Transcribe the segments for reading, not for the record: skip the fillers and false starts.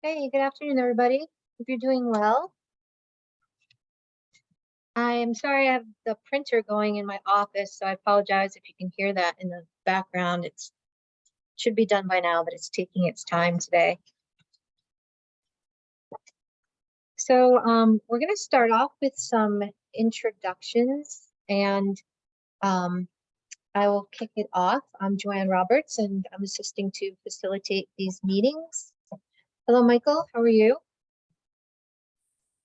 Hey, good afternoon, everybody. Hope you're doing well. I'm sorry I have the printer going in my office, so I apologize if you can hear that in the background. It should be done by now, but it's taking its time today. So we're going to start off with some introductions, and I will kick it off. I'm Joanne Roberts, and I'm assisting to facilitate these meetings. Hello, Michael. How are you?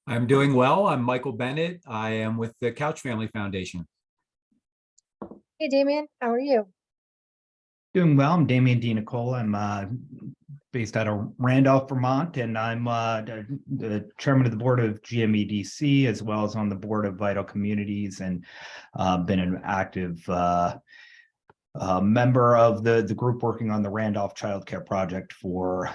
I'm doing well. I'm Michael Bennett. I am with the Couch Family Foundation. Hey, Damien. How are you? Doing well. I'm Damien D. Nicole. I'm based out of Randolph, Vermont, and I'm the chairman of the board of GMEDC, as well as on the board of Vital Communities, and been an active member of the group working on the Randolph Child Care Project for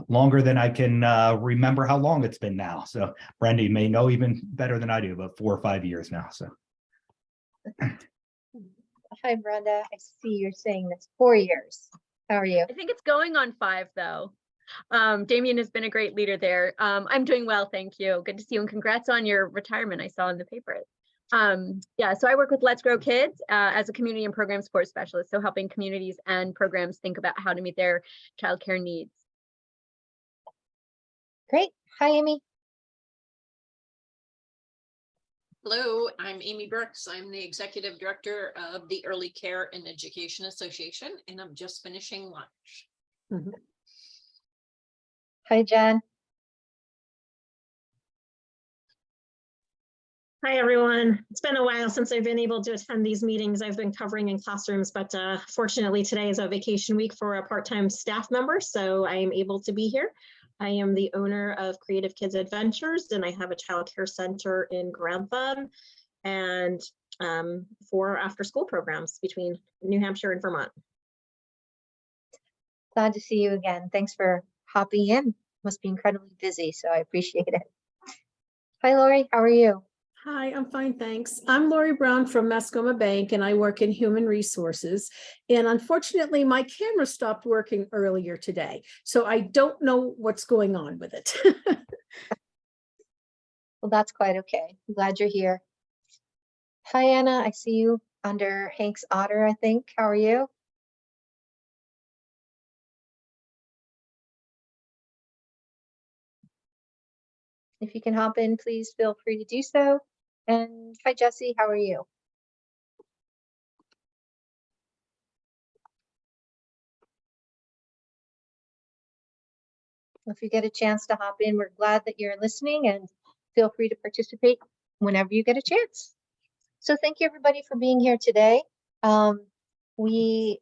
longer than I can remember how long it's been now. So Brenda, you may know even better than I do, about 4 or 5 years now. So. Hi, Brenda. I see you're saying that's 4 years. How are you? I think it's going on 5, though. Damien has been a great leader there. I'm doing well, thank you. Good to see you, and congrats on your retirement. I saw in the paper. Yeah, so I work with Let's Grow Kids as a community and program support specialist, so helping communities and programs think about how to meet their childcare needs. Great. Hi, Amy. Hello, I'm Amy Brooks. I'm the Executive Director of the Early Care and Education Association, and I'm just finishing lunch. Hi, Jen. Hi, everyone. It's been a while since I've been able to attend these meetings. I've been covering in classrooms, but fortunately today is a vacation week for a part-time staff member, so I am able to be here. I am the owner of Creative Kids Adventures, and I have a child care center in Grantham and 4 after-school programs between New Hampshire and Vermont. Glad to see you again. Thanks for hopping in. Must be incredibly busy, so I appreciate it. Hi, Lori. How are you? Hi, I'm fine, thanks. I'm Lori Brown from Mascoma Bank, and I work in human resources. And unfortunately, my camera stopped working earlier today, so I don't know what's going on with it. Well, that's quite okay. I'm glad you're here. Hi, Anna. I see you under Hank's Otter, I think. How are you? If you can hop in, please feel free to do so. And hi, Jesse. How are you? If you get a chance to hop in, we're glad that you're listening, and feel free to participate whenever you get a chance. So thank you, everybody, for being here today. We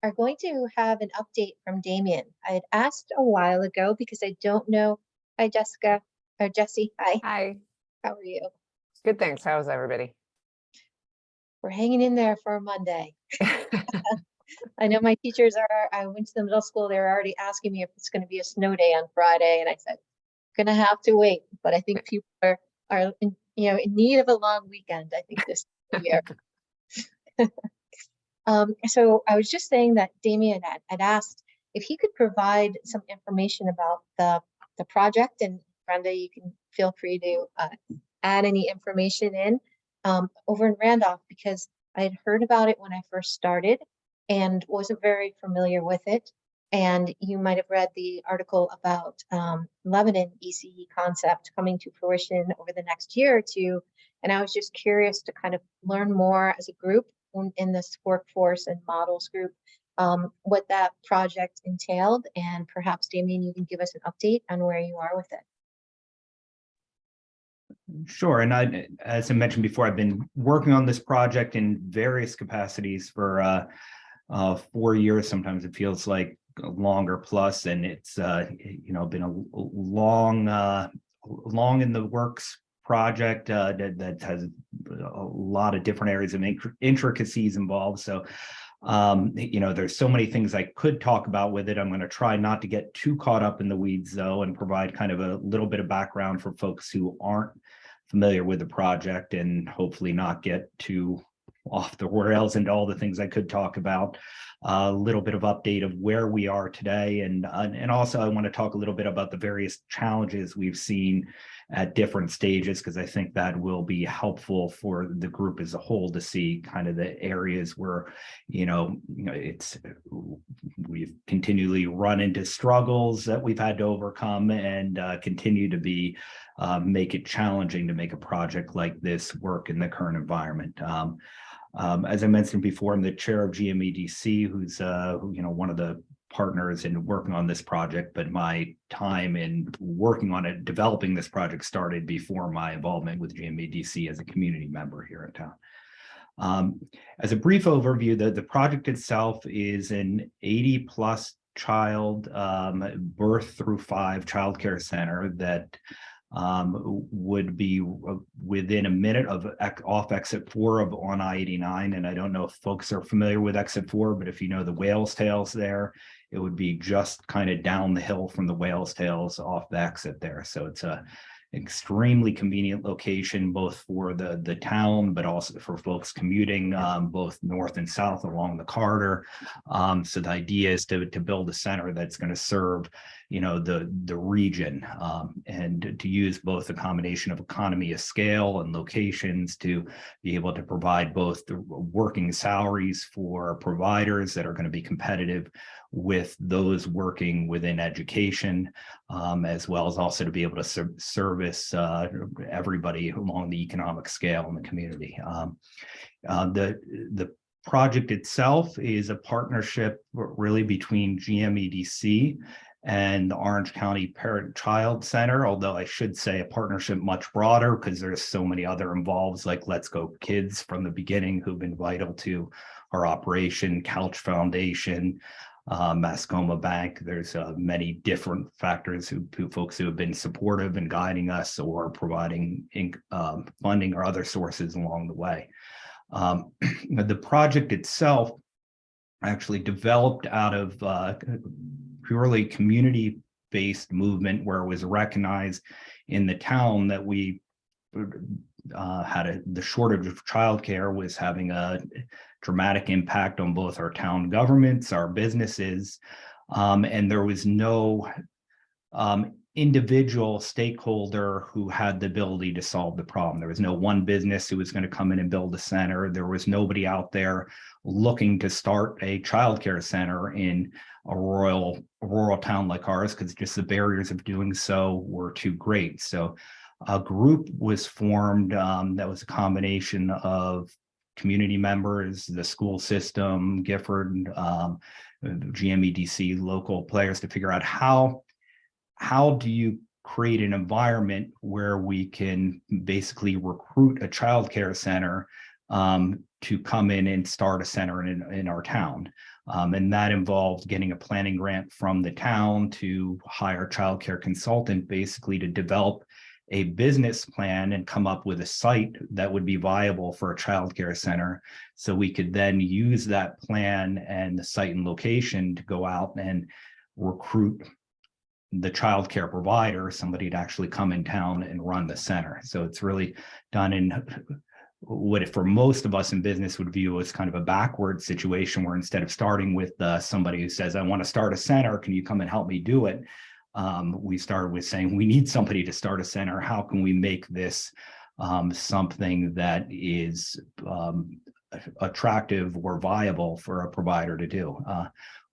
are going to have an update from Damien. I had asked a while ago because I don't know. Hi, Jessica, or Jesse. Hi. Hi. How are you? Good, thanks. How's everybody? We're hanging in there for a Monday. I know my teachers I went to the middle school, they were already asking me if it's going to be a snow day on Friday, and I said, gonna have to wait. But I think people are in need of a long weekend, I think, this year. So I was just saying that Damien had asked if he could provide some information about the project, and Brenda, you can feel free to add any information in over in Randolph, because I had heard about it when I first started and wasn't very familiar with it. And you might have read the article about Lebanon ECE concept coming to fruition over the next year or two. And I was just curious to kind of learn more as a group in this workforce and models group, what that project entailed. And perhaps, Damien, you can give us an update on where you are with it. Sure. And as I mentioned before, I've been working on this project in various capacities for 4 years. Sometimes it feels like longer plus, and it's been a long in the works project that has a lot of different areas of intricacies involved. So there's so many things I could talk about with it. I'm going to try not to get too caught up in the weeds, though, and provide kind of a little bit of background for folks who aren't familiar with the project, and hopefully not get too off the rails into all the things I could talk about. a little bit of update of where we are today. And also I want to talk a little bit about the various challenges we've seen at different stages, because I think that will be helpful for the group as a whole to see kind of the areas where, we've continually run into struggles that we've had to overcome, and continue to be make it challenging to make a project like this work in the current environment. As I mentioned before, I'm the chair of GMEDC, who's one of the partners in working on this project, but my time in working on it, developing this project, started before my involvement with GMEDC as a community member here in town. As a brief overview, the project itself is an 80+ child birth through 5 childcare center that would be within a minute of off exit 4 of on I-89. And I don't know if folks are familiar with exit 4, but if you know the Whales Tails there, it would be just kind of down the hill from the Whales Tails off the exit there. So it's a extremely convenient location, both for the town, but also for folks commuting both north and south along the corridor. So the idea is to build a center that's going to serve, the region, and to use both a combination of economy of scale and locations to be able to provide both the working salaries for providers that are going to be competitive with those working within education, as well as also to be able to service everybody along the economic scale in the community. The project itself is a partnership really between GMEDC and the Orange County Parent-Child Center, although I should say a partnership much broader, because there's so many other involved, like Let's Go Kids from the beginning, who've been vital to our operation, Couch Foundation, Mascoma Bank. There's many different factors folks who have been supportive and guiding us or providing funding or other sources along the way. The project itself actually developed out of purely community-based movement, where it was recognized in the town that we the shortage of childcare was having a dramatic impact on both our town governments, our businesses, and there was no individual stakeholder who had the ability to solve the problem. There was no one business who was going to come in and build a center. There was nobody out there looking to start a childcare center in a rural town like ours, because just the barriers of doing so were too great. So a group was formed that was a combination of community members, the school system, Gifford, GMEDC, local players, to figure out how do you create an environment where we can basically recruit a childcare center to come in and start a center in our town. And that involved getting a planning grant from the town to hire a childcare consultant, basically to develop a business plan and come up with a site that would be viable for a childcare center. So we could then use that plan and the site and location to go out and recruit the childcare provider, somebody to actually come in town and run the center. So it's really done in what for most of us in business would view as kind of a backward situation, where instead of starting with somebody who says, I want to start a center, can you come and help me do it? We started with saying, we need somebody to start a center. How can we make this something that is attractive or viable for a provider to do?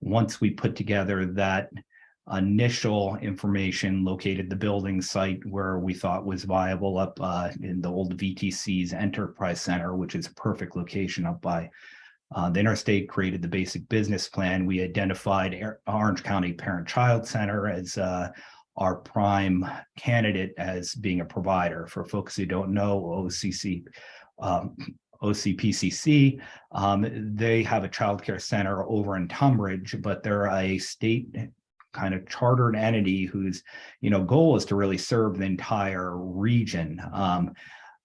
Once we put together that initial information, located the building site where we thought was viable up in the old VTC's Enterprise Center, which is a perfect location up by the interstate, created the basic business plan. We identified Orange County Parent-Child Center as our prime candidate as being a provider. For folks who don't know, OCPCC, they have a childcare center over in Tunbridge, but they're a state kind of chartered entity whose goal is to really serve the entire region.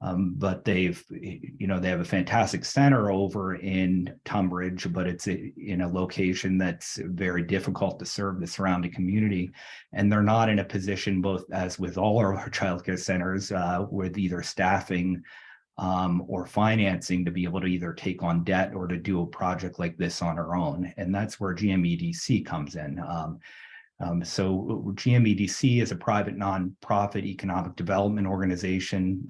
But they have a fantastic center over in Tunbridge, but it's in a location that's very difficult to serve the surrounding community. And they're not in a position, both as with all our childcare centers, with either staffing or financing to be able to either take on debt or to do a project like this on our own. And that's where GMEDC comes in. So GMEDC is a private nonprofit economic development organization.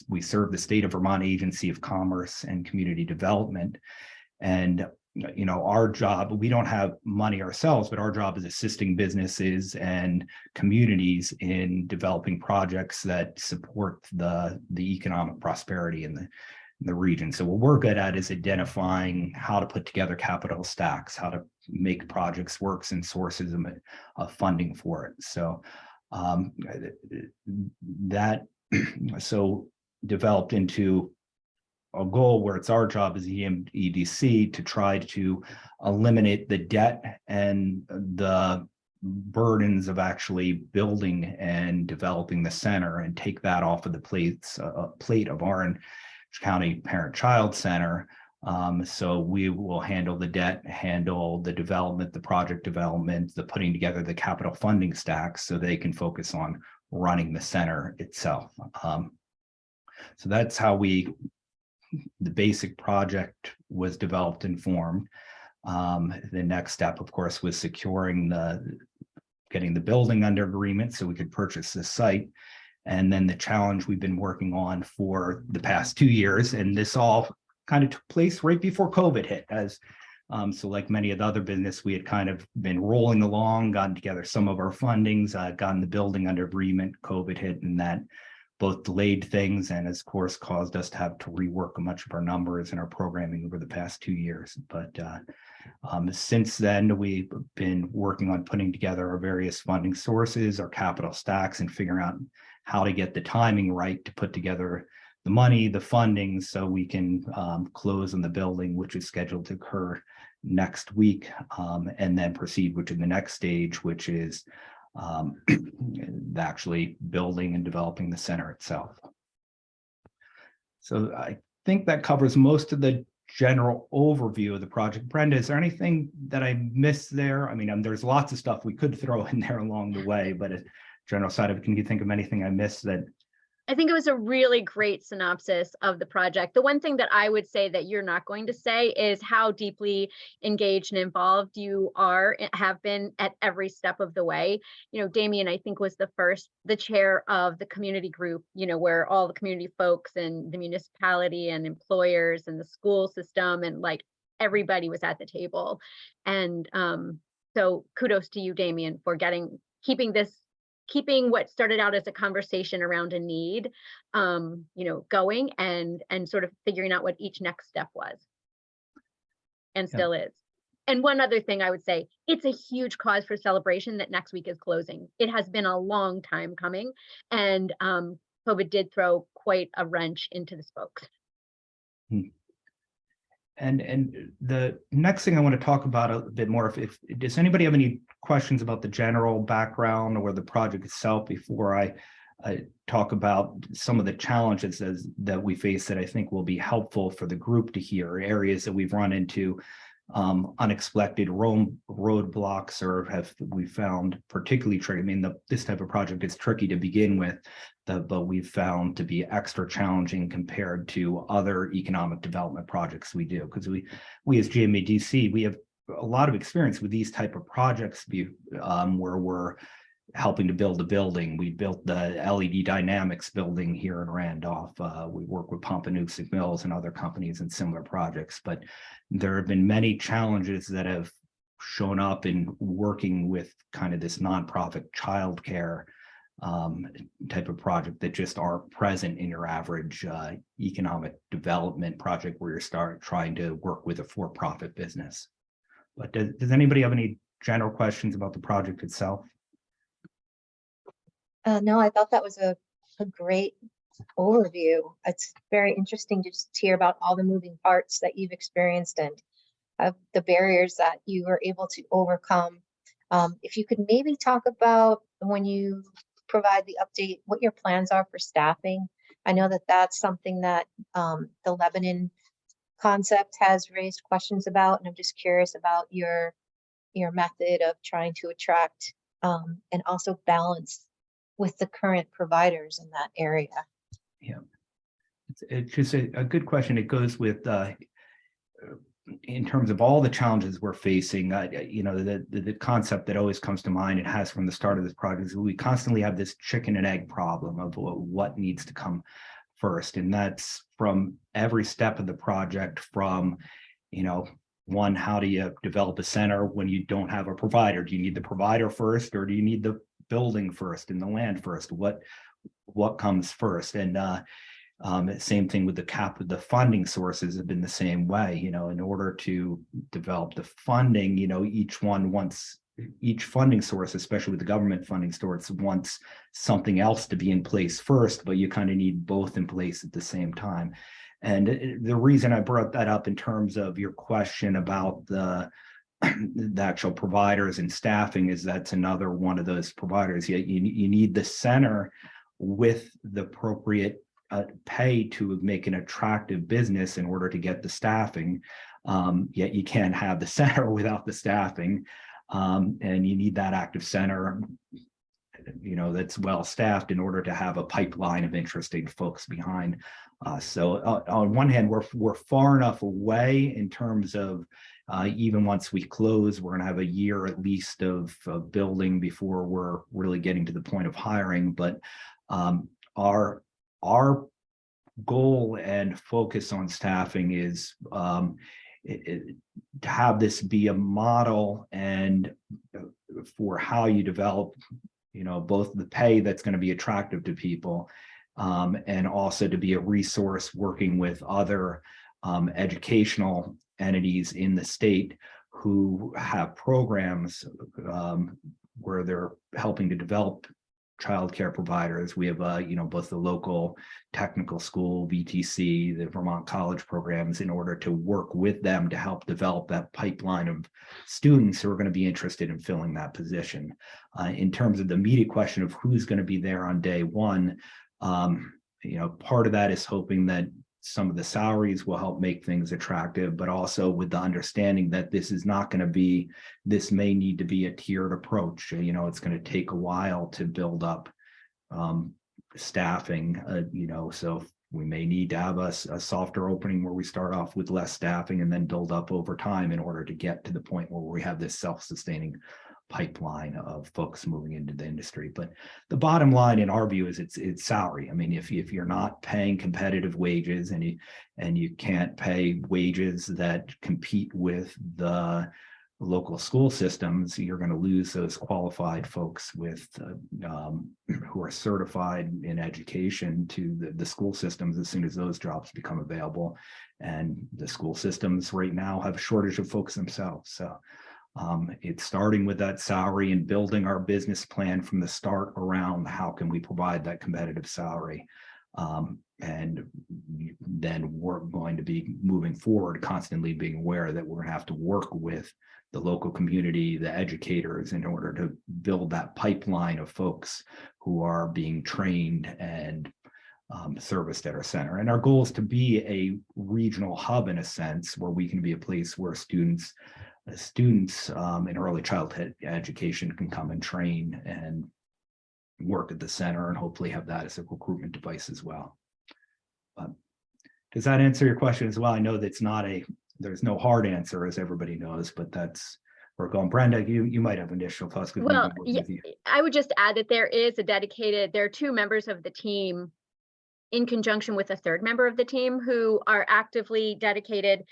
We serve the state of Vermont Agency of Commerce and Community Development. And our job, we don't have money ourselves, but our job is assisting businesses and communities in developing projects that support the economic prosperity in the region. So what we're good at is identifying how to put together capital stacks, how to make projects work and sources of funding for it. So that developed into a goal where it's our job as EDC to try to eliminate the debt and the burdens of actually building and developing the center and take that off of the plate of Orange County Parent-Child Center. So we will handle the debt, handle the development, the project development, the putting together the capital funding stacks so they can focus on running the center itself. So that's how the basic project was developed and formed. The next step, of course, was getting the building under agreement so we could purchase the site. And then the challenge we've been working on for the past 2 years, and this all kind of took place right before COVID hit. So like many of the other business, we had kind of been rolling along, gotten together some of our fundings, gotten the building under agreement, COVID hit, and that both delayed things and of course caused us to have to rework much of our numbers and our programming over the past 2 years. But since then, we've been working on putting together our various funding sources, our capital stacks, and figuring out how to get the timing right to put together the money, the funding, so we can close on the building, which is scheduled to occur next week, and then proceed to the next stage, which is actually building and developing the center itself. So I think that covers most of the general overview of the project. Brenda, is there anything that I missed there? I mean, there's lots of stuff we could throw in there along the way, but a general side of it, can you think of anything I missed that? I think it was a really great synopsis of the project. The one thing that I would say that you're not going to say is how deeply engaged and involved you have been at every step of the way. Damien, I think, was the chair of the community group, where all the community folks and the municipality and employers and the school system and like everybody was at the table. And so kudos to you, Damien, for keeping what started out as a conversation around a need, going and sort of figuring out what each next step was and still is. And one other thing I would say, it's a huge cause for celebration that next week is closing. It has been a long time coming, and COVID did throw quite a wrench into the spokes. And the next thing I want to talk about a bit more, if does anybody have any questions about the general background or the project itself before I talk about some of the challenges that we face that I think will be helpful for the group to hear, areas that we've run into unexpected roadblocks or we found particularly tricky. I mean, this type of project is tricky to begin with, but we've found to be extra challenging compared to other economic development projects we do, because we as GMADC, we have a lot of experience with these type of projects where we're helping to build a building. We built the LED Dynamics building here in Randolph. We work with Pompanuxet Mills and other companies in similar projects, but there have been many challenges that have shown up in working with kind of this nonprofit childcare type of project that just aren't present in your average economic development project where you're trying to work with a for-profit business. But does anybody have any general questions about the project itself? No, I thought that was a great overview. It's very interesting to just hear about all the moving parts that you've experienced and the barriers that you were able to overcome. If you could maybe talk about, when you provide the update, what your plans are for staffing. I know that that's something that the Lebanon concept has raised questions about, and I'm just curious about your method of trying to attract and also balance with the current providers in that area. Yeah. It's just a good question. It goes with in terms of all the challenges we're facing. The concept that always comes to mind, it has from the start of this project, is we constantly have this chicken and egg problem of what needs to come first, and that's from every step of the project. From one, how do you develop a center when you don't have a provider? Do you need the provider first, or do you need the building first and the land first? What comes first? And same thing with the funding sources have been the same way. In order to develop the funding, each funding source, especially with the government funding source, wants something else to be in place first, but you kind of need both in place at the same time. And the reason I brought that up in terms of your question about the actual providers and staffing is that's another one of those providers. You need the center with the appropriate pay to make an attractive business in order to get the staffing. Yet you can't have the center without the staffing. And you need that active center, that's well staffed in order to have a pipeline of interesting folks behind. So on one hand, we're far enough away in terms of even once we close, we're going to have a year at least of building before we're really getting to the point of hiring. But our goal and focus on staffing is to have this be a model and for how you develop, both the pay that's going to be attractive to people, and also to be a resource working with other educational entities in the state who have programs where they're helping to develop childcare providers. We have, both the local technical school, VTC, the Vermont College programs, in order to work with them to help develop that pipeline of students who are going to be interested in filling that position. In terms of the immediate question of who's going to be there on day one, part of that is hoping that some of the salaries will help make things attractive, but also with the understanding that this may need to be a tiered approach. It's going to take a while to build up staffing, so we may need to have a softer opening where we start off with less staffing and then build up over time in order to get to the point where we have this self-sustaining pipeline of folks moving into the industry. But the bottom line in our view is it's salary. I mean, if you're not paying competitive wages and you can't pay wages that compete with the local school systems, you're going to lose those qualified folks with who are certified in education to the school systems as soon as those jobs become available. And the school systems right now have a shortage of folks themselves. So it's starting with that salary and building our business plan from the start around how can we provide that competitive salary. And then we're going to be moving forward, constantly being aware that we're going to have to work with the local community, the educators, in order to build that pipeline of folks who are being trained and serviced at our center. And our goal is to be a regional hub in a sense, where we can be a place where students in early childhood education can come and train and work at the center, and hopefully have that as a recruitment device as well. Does that answer your question as well? I know that's there's no hard answer, as everybody knows, but that's where we're going. Brenda, you might have initial thoughts. Well, I would just add that there are two members of the team in conjunction with a third member of the team who are actively dedicated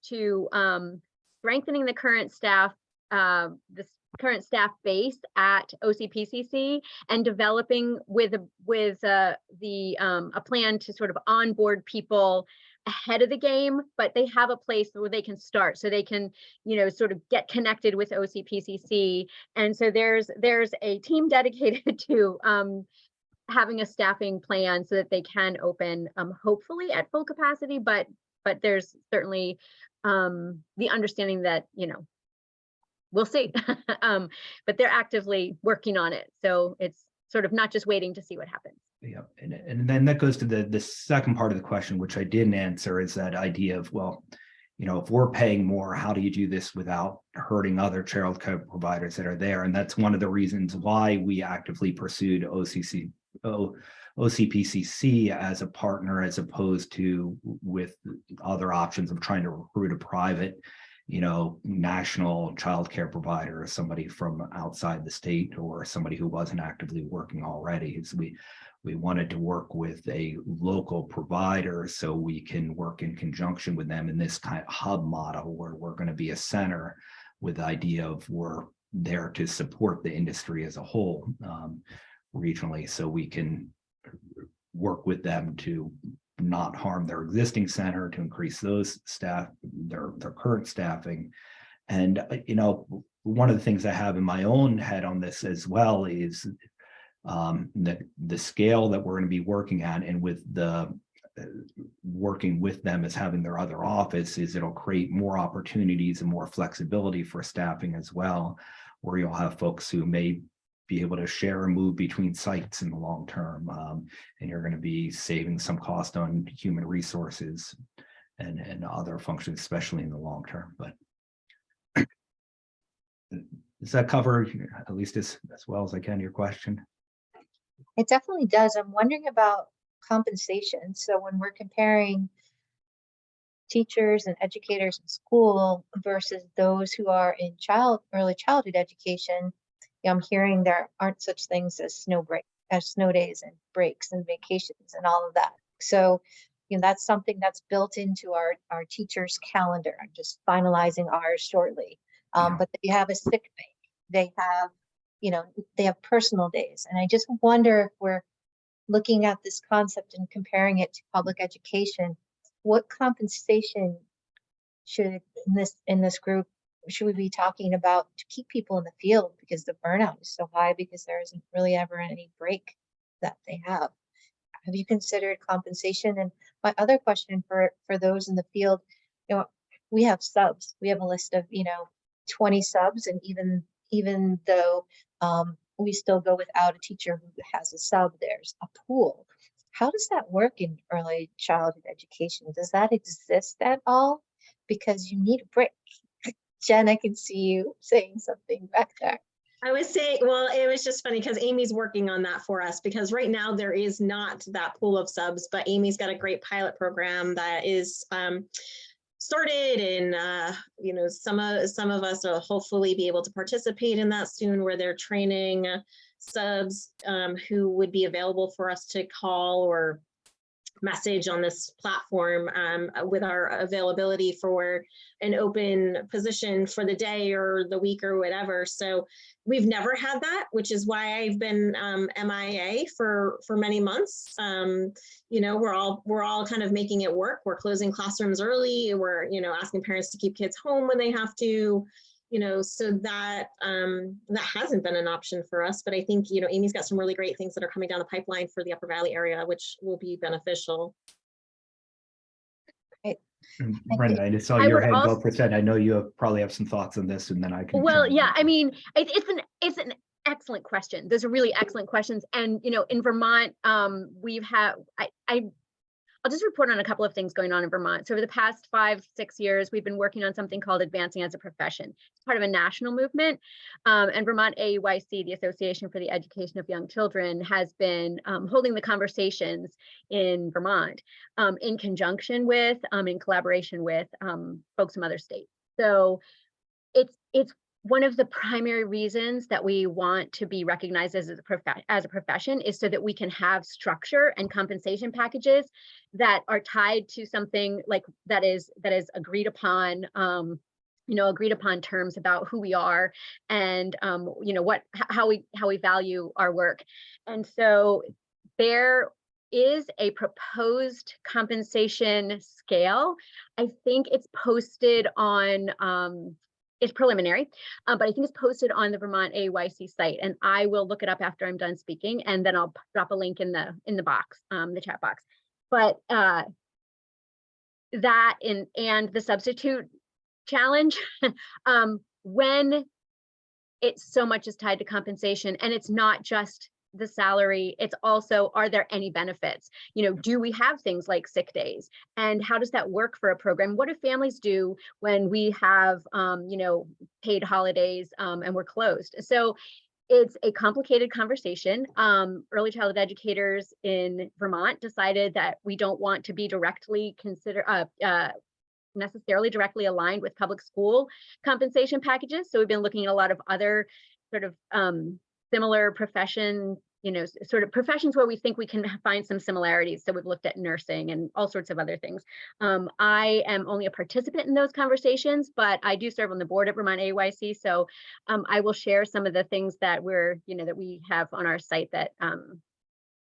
to strengthening the current staff, current staff base at OCPCC, and developing with a plan to sort of onboard people ahead of the game, but they have a place where they can start, so they can, sort of get connected with OCPCC. And so there's a team dedicated to having a staffing plan so that they can open hopefully at full capacity, but there's certainly the understanding that, we'll see, but they're actively working on it. So it's sort of not just waiting to see what happens. Yeah, and then that goes to the second part of the question, which I didn't answer, is that idea of, well, if we're paying more, how do you do this without hurting other child care providers that are there? And that's one of the reasons why we actively pursued OCPCC as a partner, as opposed to with other options of trying to recruit a private, national childcare provider, or somebody from outside the state, or somebody who wasn't actively working already. So we wanted to work with a local provider so we can work in conjunction with them in this kind of hub model, where we're going to be a center with the idea of we're there to support the industry as a whole, regionally, so we can work with them to not harm their existing center, to increase those staff, their current staffing. And one of the things I have in my own head on this as well is the scale that we're going to be working at, and with the working with them as having their other office, is it'll create more opportunities and more flexibility for staffing as well, where you'll have folks who may be able to share and move between sites in the long term, and you're going to be saving some cost on human resources and other functions, especially in the long term. But does that cover, at least as well as I can, your question? It definitely does. I'm wondering about compensation. So when we're comparing teachers and educators in school versus those who are in early childhood education, I'm hearing there aren't such things as snow days and breaks and vacations and all of that. So, that's something that's built into our teachers' calendar. I'm just finalizing ours shortly. But they have a sick bank. They have, they have personal days. And I just wonder if we're looking at this concept and comparing it to public education, what compensation should in this group should we be talking about to keep people in the field, because the burnout is so high, because there isn't really ever any break that they have. Have you considered compensation? And my other question for those in the field, we have subs. We have a list of 20 subs, and even though we still go without a teacher who has a sub, there's a pool. How does that work in early childhood education? Does that exist at all? Because you need a break. Jen, I can see you saying something back there. I would say, well, it was just funny because Amy's working on that for us, because right now there is not that pool of subs, but Amy's got a great pilot program that is started, and some of us will hopefully be able to participate in that soon, where they're training subs who would be available for us to call or message on this platform with our availability for an open position for the day or the week or whatever. So we've never had that, which is why I've been MIA for many months. We're all kind of making it work. We're closing classrooms early. We're asking parents to keep kids home when they have to. So that hasn't been an option for us. But I think, Amy's got some really great things that are coming down the pipeline for the Upper Valley area, which will be beneficial. Great. Brenda, I just saw your head go for a second. I know you probably have some thoughts on this, and then I can. Well, yeah, I mean, it's an excellent question. Those are really excellent questions. And, in Vermont, I'll just report on a couple of things going on in Vermont. So over the past 5-6 years, we've been working on something called Advancing as a Profession. It's part of a national movement. And Vermont AEYC, the Association for the Education of Young Children, has been holding the conversations in Vermont in conjunction with, in collaboration with folks from other states. So it's one of the primary reasons that we want to be recognized as a profession is so that we can have structure and compensation packages that are tied to something like that is agreed upon, agreed upon terms about who we are and how we value our work. And so there is a proposed compensation scale. I think it's posted on it's preliminary, but I think it's posted on the Vermont AYC site, and I will look it up after I'm done speaking, and then I'll drop a link in the box, the chat box. But that and the substitute challenge, when it's so much is tied to compensation, and it's not just the salary, it's also, are there any benefits? Do we have things like sick days? And how does that work for a program? What do families do when we have, paid holidays and we're closed? So It's a complicated conversation. Early childhood educators in Vermont decided that we don't want to be directly necessarily directly aligned with public school compensation packages. So we've been looking at a lot of other sort of similar profession, sort of professions where we think we can find some similarities. So we've looked at nursing and all sorts of other things. I am only a participant in those conversations, but I do serve on the board at Vermont AYC. So I will share some of the things that that we have on our site that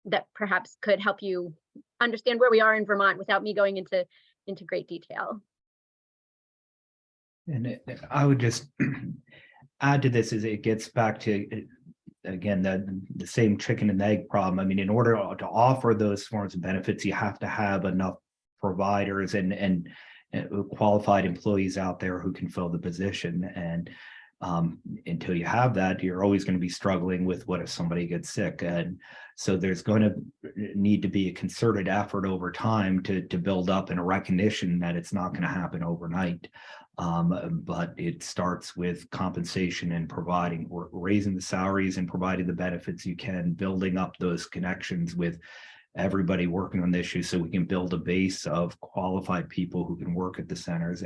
that perhaps could help you understand where we are in Vermont without me going into great detail. And I would just add to this, is it gets back to, again, the same chicken and egg problem. I mean, in order to offer those forms of benefits, you have to have enough providers and qualified employees out there who can fill the position. And until you have that, you're always going to be struggling with what if somebody gets sick. And so there's going to need to be a concerted effort over time to build up and a recognition that it's not going to happen overnight. But it starts with compensation and raising the salaries and providing the benefits you can, building up those connections with everybody working on the issue so we can build a base of qualified people who can work at the centers.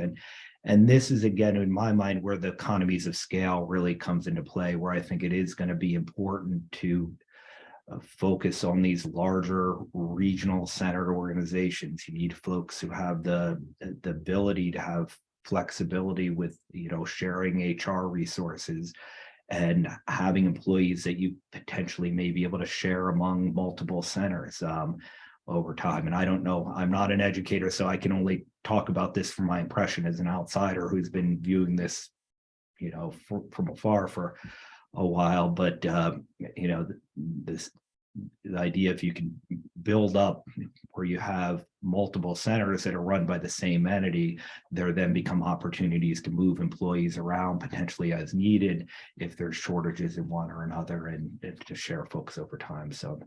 And this is, again, in my mind, where the economies of scale really comes into play, where I think it is going to be important to focus on these larger regional center organizations. You need folks who have the ability to have flexibility with, sharing HR resources and having employees that you potentially may be able to share among multiple centers over time. And I don't know, I'm not an educator, so I can only talk about this from my impression as an outsider who's been viewing this, from afar for a while. But, the idea, if you can build up where you have multiple centers that are run by the same entity, there then become opportunities to move employees around potentially as needed if there's shortages in one or another, and to share folks over time. So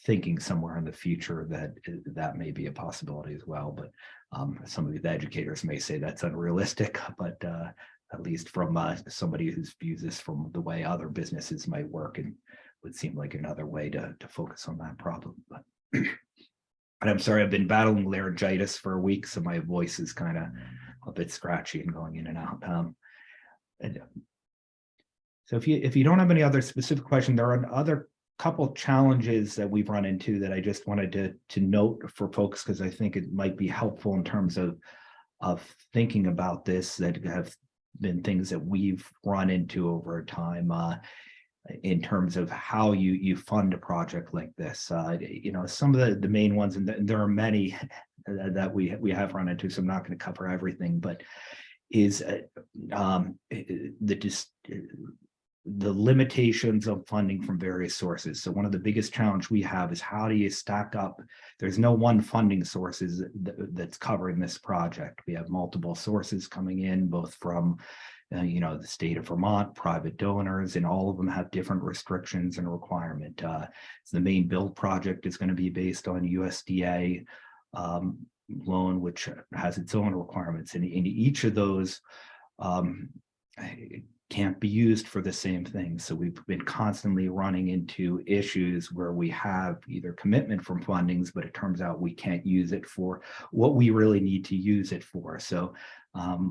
thinking somewhere in the future that may be a possibility as well. But some of the educators may say that's unrealistic, but at least from somebody who views this from the way other businesses might work, and would seem like another way to focus on that problem. But and I'm sorry, I've been battling laryngitis for a week, so my voice is kind of a bit scratchy and going in and out. So if you don't have any other specific question, there are other couple challenges that we've run into that I just wanted to note for folks, because I think it might be helpful in terms of thinking about this, that have been things that we've run into over time. In terms of how you fund a project like this. Some of the main ones, and there are many that we have run into, so I'm not going to cover everything, but is the limitations of funding from various sources. So one of the biggest challenge we have is, how do you stack up? There's no one funding sources that's covering this project. We have multiple sources coming in, both from the state of Vermont, private donors, and all of them have different restrictions and requirement. So the main build project is going to be based on USDA loan, which has its own requirements, and each of those can't be used for the same thing. So we've been constantly running into issues where we have either commitment from fundings, but it turns out we can't use it for what we really need to use it for. So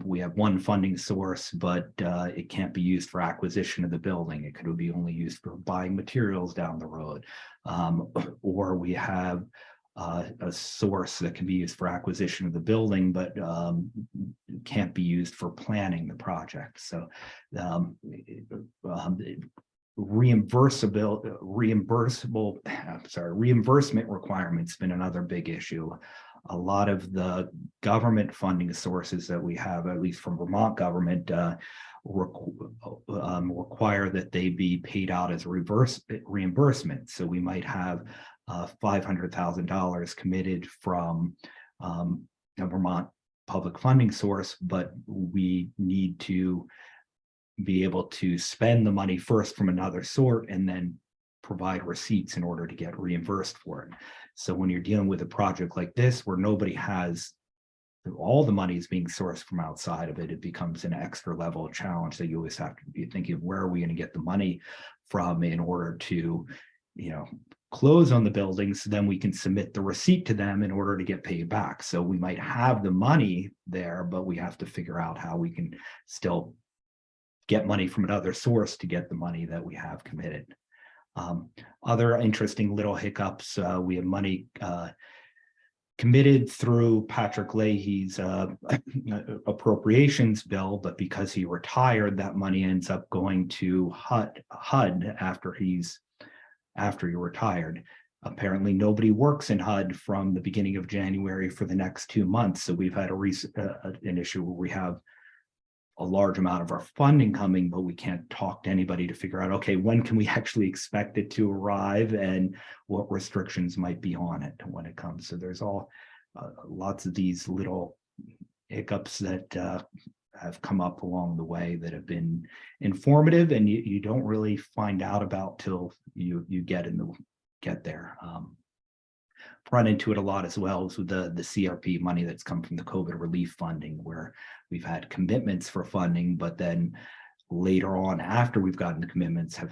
we have one funding source, but it can't be used for acquisition of the building. It could be only used for buying materials down the road. Or we have a source that can be used for acquisition of the building, but can't be used for planning the project. So reimbursement requirements been another big issue. A lot of the government funding sources that we have, at least from Vermont government, require that they be paid out as reimbursement. So we might have $500,000 committed from a Vermont public funding source, but we need to be able to spend the money first from another sort and then provide receipts in order to get reimbursed for it. So when you're dealing with a project like this, where nobody has all the money is being sourced from outside of it, it becomes an extra level of challenge that you always have to be thinking of, where are we going to get the money from in order to, close on the building, so then we can submit the receipt to them in order to get paid back. So we might have the money there, but we have to figure out how we can still get money from another source to get the money that we have committed. Other interesting little hiccups, we have money committed through Patrick Leahy's appropriations bill, but because he retired, that money ends up going to HUD after he retired. Apparently nobody works in HUD from the beginning of January for the next 2 months. So we've had an issue where we have a large amount of our funding coming, but we can't talk to anybody to figure out, okay, when can we actually expect it to arrive and what restrictions might be on it when it comes. So there's lots of these little hiccups that have come up along the way that have been informative, and you don't really find out about till you get there. Run into it a lot as well as with the CRP money that's come from the COVID relief funding, where we've had commitments for funding, but then later on, after we've gotten the commitments, have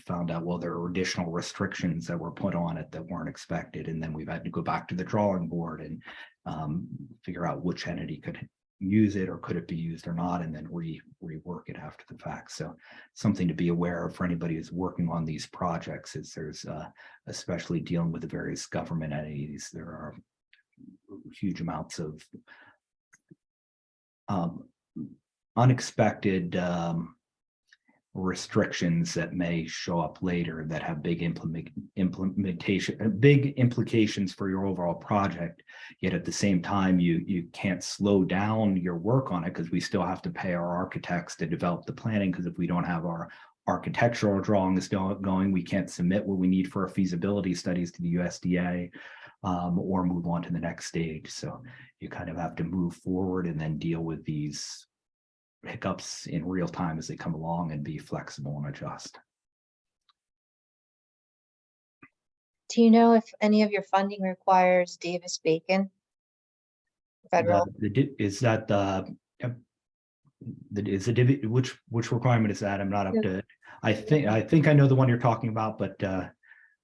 found out, well, there are additional restrictions that were put on it that weren't expected, and then we've had to go back to the drawing board and figure out which entity could use it, or could it be used or not, and then rework it after the fact. So something to be aware of for anybody who's working on these projects is there's especially dealing with the various government entities, there are huge amounts of unexpected restrictions that may show up later that have big implications for your overall project. Yet at the same time, you can't slow down your work on it, because we still have to pay our architects to develop the planning, because if we don't have our architectural drawings going, we can't submit what we need for our feasibility studies to the USDA or move on to the next stage. So you kind of have to move forward and then deal with these hiccups in real time as they come along and be flexible and adjust. Do you know if any of your funding requires Davis-Bacon? Federal? Is that which requirement is that? I'm not up to. I think I know the one you're talking about, but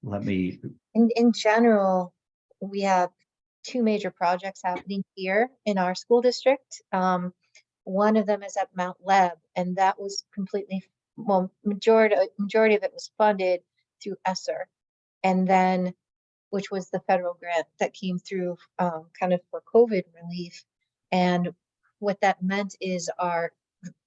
let me. In general, we have 2 major projects happening here in our school district. One of them is at Mount Leb, and that was completely, well, majority of it was funded through ESSER, and then, which was the federal grant that came through kind of for COVID relief. And what that meant is our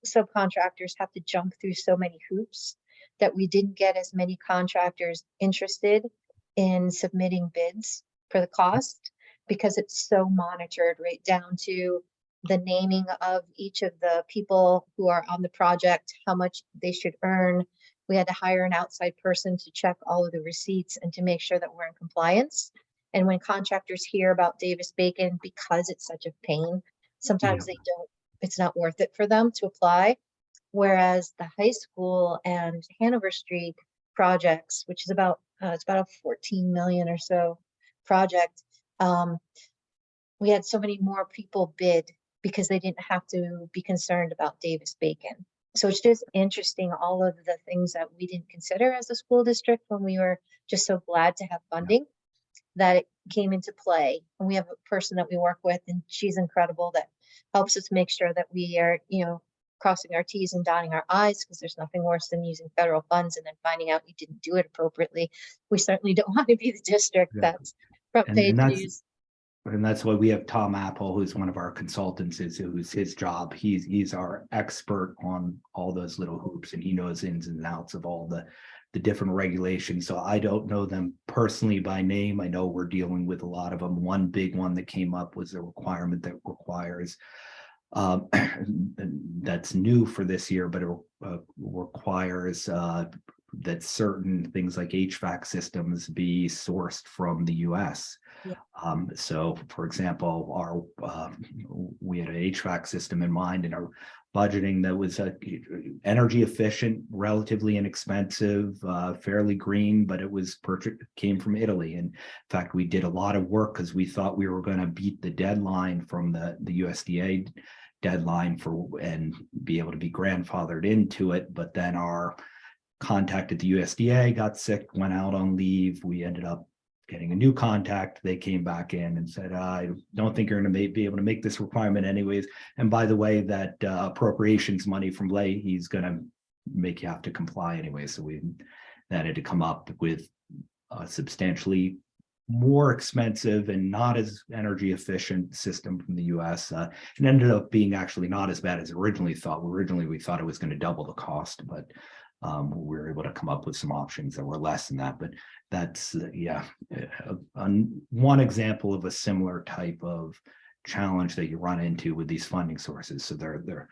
subcontractors have to jump through so many hoops that we didn't get as many contractors interested in submitting bids for the cost, because it's so monitored right down to the naming of each of the people who are on the project, how much they should earn. We had to hire an outside person to check all of the receipts and to make sure that we're in compliance. And when contractors hear about Davis-Bacon, because it's such a pain, sometimes it's not worth it for them to apply. Whereas the high school and Hanover Street projects, which is about, it's about a 14 million or so project, we had so many more people bid because they didn't have to be concerned about Davis-Bacon. So it's just interesting, all of the things that we didn't consider as a school district when we were just so glad to have funding, that it came into play. And we have a person that we work with, and she's incredible, that helps us make sure that we are, crossing our T's and dotting our I's, because there's nothing worse than using federal funds and then finding out you didn't do it appropriately. We certainly don't want to be the district that's front page news. And that's why we have Tom Apple, who's one of our consultants, who's his job. He's our expert on all those little hoops, and he knows ins and outs of all the different regulations. So I don't know them personally by name. I know we're dealing with a lot of them. One big one that came up was a requirement that requires that's new for this year, but it requires that certain things like HVAC systems be sourced from the US. Yeah. So for example, we had an HVAC system in mind in our budgeting that was energy efficient, relatively inexpensive, fairly green, but it was came from Italy. And in fact, we did a lot of work because we thought we were going to beat the deadline from the USDA deadline and be able to be grandfathered into it. But then our contact at the USDA got sick, went out on leave. We ended up getting a new contact. They came back in and said, I don't think you're going to be able to make this requirement anyways. And by the way, that appropriations money from Leahy's going to make you have to comply anyway. So we then had to come up with a substantially more expensive and not as energy efficient system from the US. It ended up being actually not as bad as originally thought. Originally, we thought it was going to double the cost, but we were able to come up with some options that were less than that. But that's one example of a similar type of challenge that you run into with these funding sources. So they're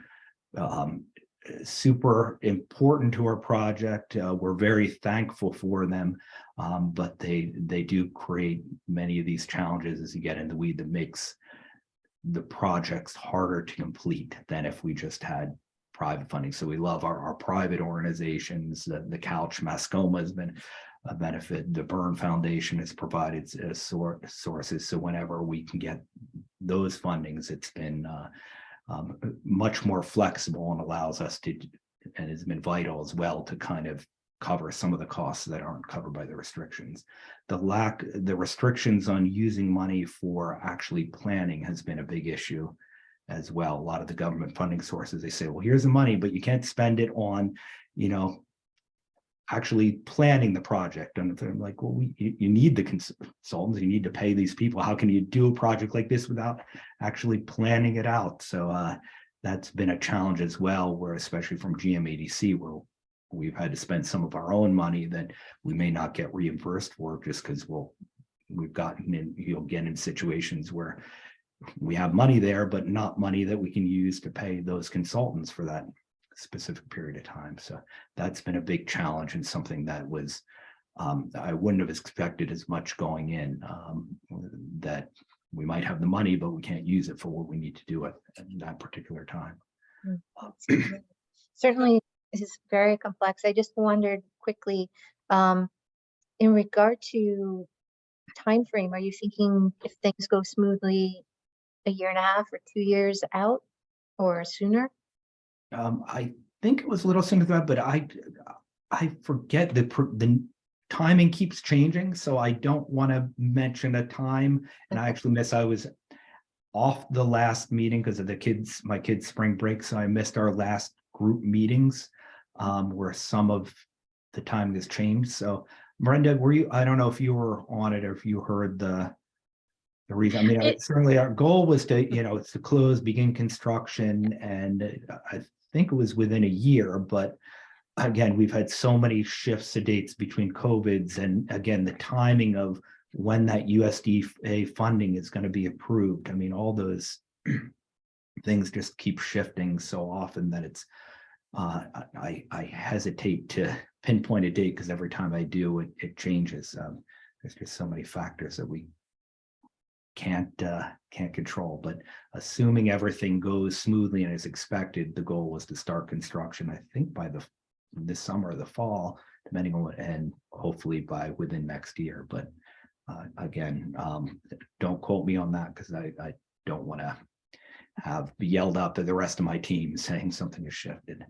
super important to our project. We're very thankful for them, but they do create many of these challenges as you get in the weed that makes the projects harder to complete than if we just had private funding. So we love our private organizations. The Couch Mascoma has been a benefit. The Byrne Foundation has provided sources. So whenever we can get those fundings, it's been much more flexible and allows us to, and has been vital as well to kind of cover some of the costs that aren't covered by the restrictions. The restrictions on using money for actually planning has been a big issue as well. A lot of the government funding sources, they say, well, here's the money, but you can't spend it on, actually planning the project. And I'm like, well, you need the consultants, you need to pay these people. How can you do a project like this without actually planning it out? So that's been a challenge as well, where especially from GMADC, where we've had to spend some of our own money that we may not get reimbursed for, just because we've gotten in, you'll get in situations where we have money there, but not money that we can use to pay those consultants for that specific period of time. So that's been a big challenge and something that was, I wouldn't have expected as much going in, that we might have the money, but we can't use it for what we need to do at that particular time. Certainly, this is very complex. I just wondered quickly, in regard to time frame, are you thinking if things go smoothly, a year and a half or 2 years out or sooner? I think it was a little sooner than that, but I forget the timing keeps changing, so I don't want to mention a time. And I actually I was off the last meeting because of my kids' spring break, so I missed our last group meetings, where some of the time has changed. So Brenda, I don't know if you were on it or if you heard the reason. I mean, certainly our goal was to, it's to begin construction, and I think it was within a year, but again, we've had so many shifts of dates between COVIDs, and again, the timing of when that USDA funding is going to be approved. I mean, all those things just keep shifting so often that it's, I hesitate to pinpoint a date, because every time I do, it changes. There's just so many factors that we can't control, but assuming everything goes smoothly and as expected, the goal was to start construction, I think by this summer or the fall, depending on what, and hopefully by within next year. But again, don't quote me on that, because I don't want to be yelled out to the rest of my team saying something has shifted.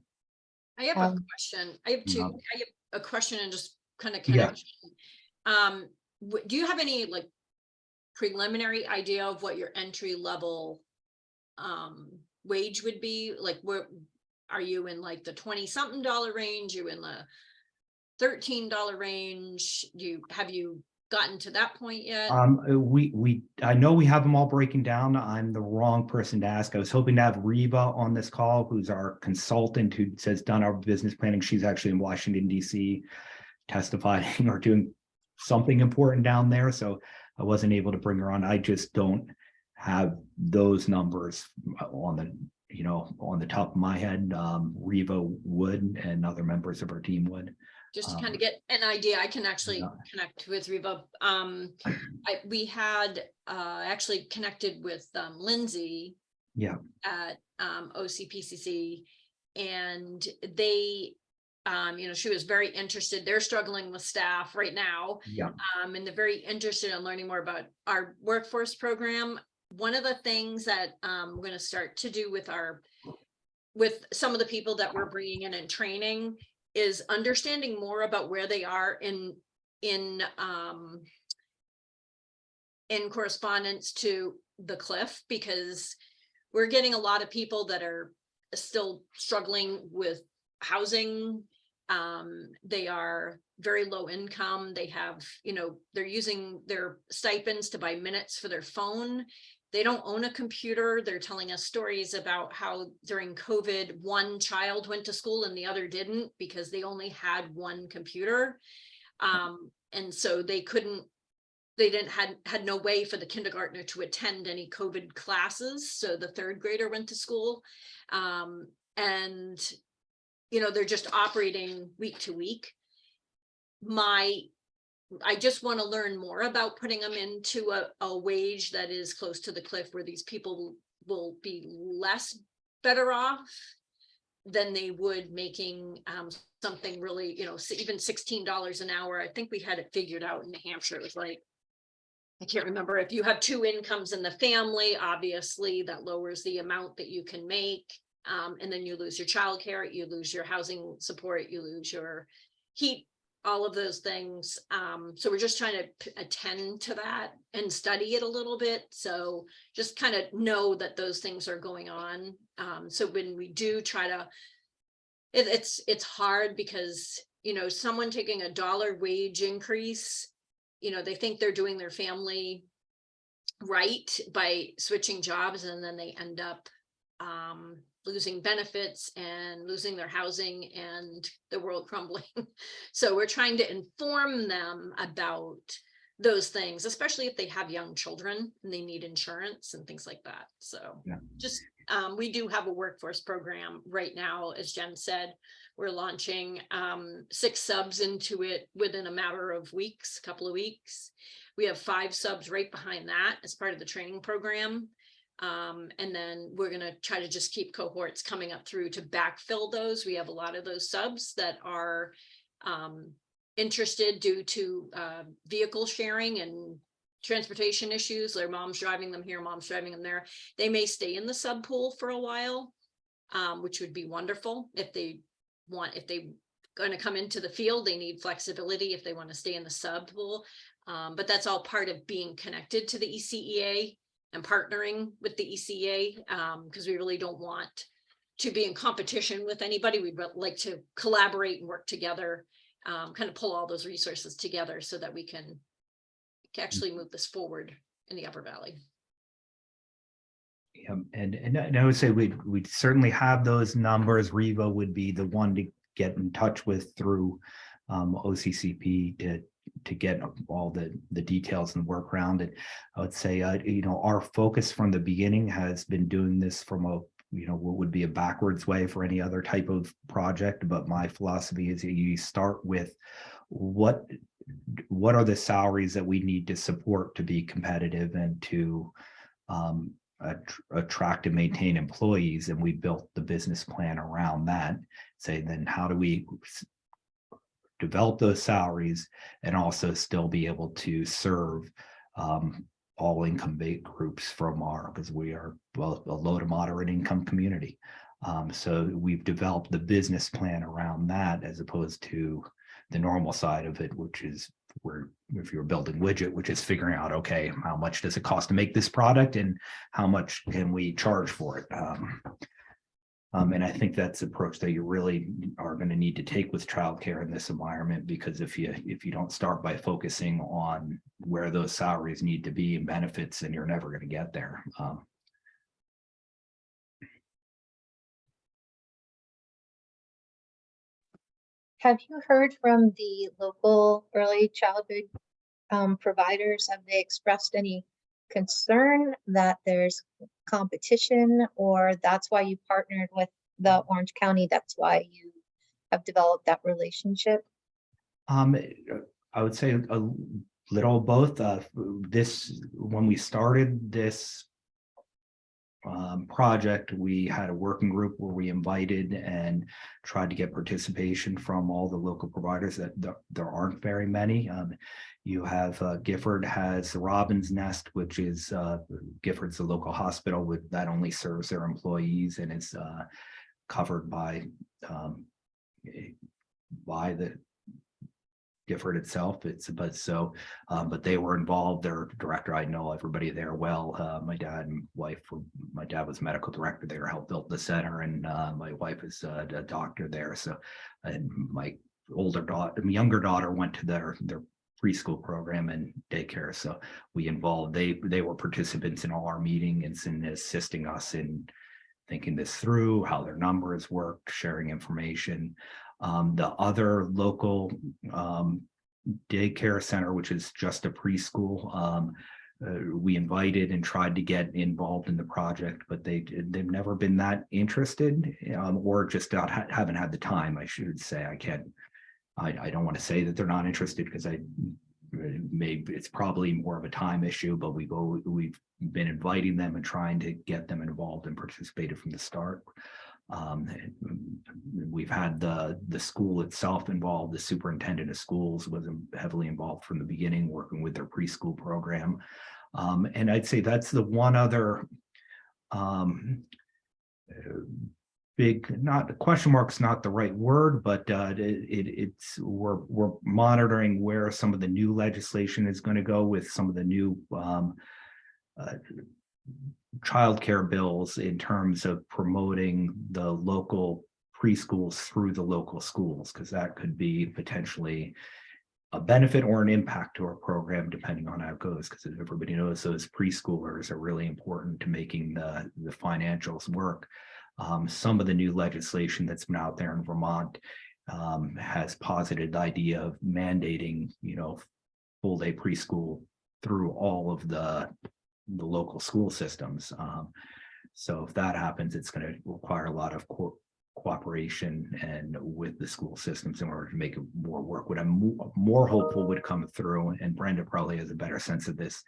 I have a question. I have two. I have a question and just kind of connection. Do you have any preliminary idea of what your entry level wage would be? Like, where are you in, the $20-something range? You in the $13 range? Have you gotten to that point yet? I know we have them all breaking down. I'm the wrong person to ask. I was hoping to have Reba on this call, who's our consultant who has done our business planning. She's actually in Washington, DC, testifying or doing something important down there. So I wasn't able to bring her on. I just don't have those numbers on the top of my head. Reva would, and other members of our team would. just to kind of get an idea, I can actually Yeah. connect with Reba. We had actually connected with Lindsay Yeah, at OCPCC, and they, she was very interested. They're struggling with staff right now, yeah, and they're very interested in learning more about our workforce program. One of the things that we're going to start to do with some of the people that we're bringing in and training is understanding more about where they are in correspondence to the cliff, because we're getting a lot of people that are still struggling with housing. They are very low income. They have, they're using their stipends to buy minutes for their phone. They don't own a computer. They're telling us stories about how during COVID, one child went to school and the other didn't because they only had one computer. And so they had no way for the kindergartner to attend any COVID classes. So the third grader went to school. And they're just operating week to week. I just want to learn more about putting them into a wage that is close to the cliff, where these people will be less better off than they would making something really, even $16 an hour. I think we had it figured out in New Hampshire. It was like, I can't remember, if you have two incomes in the family, obviously that lowers the amount that you can make. And then you lose your childcare, you lose your housing support, you lose your heat, all of those things. So we're just trying to attend to that and study it a little bit. So just kind of know that those things are going on. So when we do try to, it's hard because, someone taking $1 wage increase, they think they're doing their family right by switching jobs, and then they end up losing benefits and losing their housing and the world crumbling. So we're trying to inform them about those things, especially if they have young children and they need insurance and things like that. So yeah. just we do have a workforce program right now. As Jen said, we're launching 6 subs into it within a matter of weeks, a couple of weeks. We have 5 subs right behind that as part of the training program. And then we're going to try to just keep cohorts coming up through to backfill those. We have a lot of those subs that are interested due to vehicle sharing and transportation issues. Their mom's driving them here, mom's driving them there. They may stay in the sub pool for a while, which would be wonderful. If they going to come into the field, they need flexibility if they want to stay in the sub pool. But that's all part of being connected to the ECEA and partnering with the ECA, because we really don't want to be in competition with anybody. We'd like to collaborate and work together, kind of pull all those resources together so that we can actually move this forward in the Upper Valley. Yeah, and I would say we'd certainly have those numbers. Reva would be the one to get in touch with through OCCP to get all the details and work around it. I would say, our focus from the beginning has been doing this from what would be a backwards way for any other type of project. But my philosophy is that you start with what are the salaries that we need to support to be competitive and to attract and maintain employees. And we built the business plan around that. Say, then how do we develop those salaries and also still be able to serve all income groups because we are a low to moderate income community. So we've developed the business plan around that as opposed to the normal side of it, which is where if you're building widget, which is figuring out, okay, how much does it cost to make this product and how much can we charge for it? And I think that's the approach that you really are going to need to take with childcare in this environment, because if you don't start by focusing on where those salaries need to be and benefits, then you're never going to get there. Have you heard from the local early childhood providers? Have they expressed any concern that there's competition, or that's why you partnered with the Orange County? That's why you have developed that relationship? I would say a little of both. When we started this project, we had a working group where we invited and tried to get participation from all the local providers. That there aren't very many. You have Gifford has the Robin's Nest, which is Gifford's a local hospital that only serves their employees and is covered by the Gifford itself. But they were involved. Their director, I know everybody there well. My dad and wife, my dad was medical director there, helped build the center, and my wife is a doctor there. So, and my younger daughter went to their preschool program and daycare. So they were participants in all our meetings and assisting us in thinking this through, how their numbers worked, sharing information. The other local daycare center, which is just a preschool, we invited and tried to get involved in the project, but they've never been that interested, or just haven't had the time, I should say. I don't want to say that they're not interested, because it's probably more of a time issue, but we've been inviting them and trying to get them involved and participated from the start. We've had the school itself involved. The superintendent of schools was heavily involved from the beginning, working with their preschool program. And I'd say that's the one other big, not question mark's not the right word, but we're monitoring where some of the new legislation is going to go with some of the new childcare bills in terms of promoting the local preschools through the local schools, because that could be potentially a benefit or an impact to our program, depending on how it goes. Because as everybody knows, those preschoolers are really important to making the financials work. Some of the new legislation that's been out there in Vermont has posited the idea of mandating, full day preschool through all of the local school systems. So if that happens, it's going to require a lot of cooperation and with the school systems in order to make it more work. What I'm more hopeful would come through, and Brenda probably has a better sense of this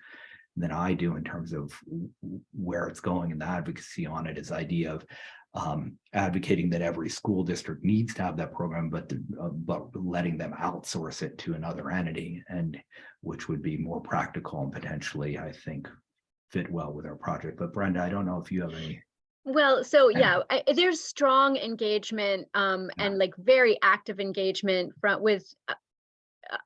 than I do in terms of where it's going and the advocacy on it, is idea of advocating that every school district needs to have that program, but letting them outsource it to another entity, and which would be more practical and potentially, I think, fit well with our project. But Brenda, I don't know if you have any. Well, so yeah, there's strong engagement and like very active engagement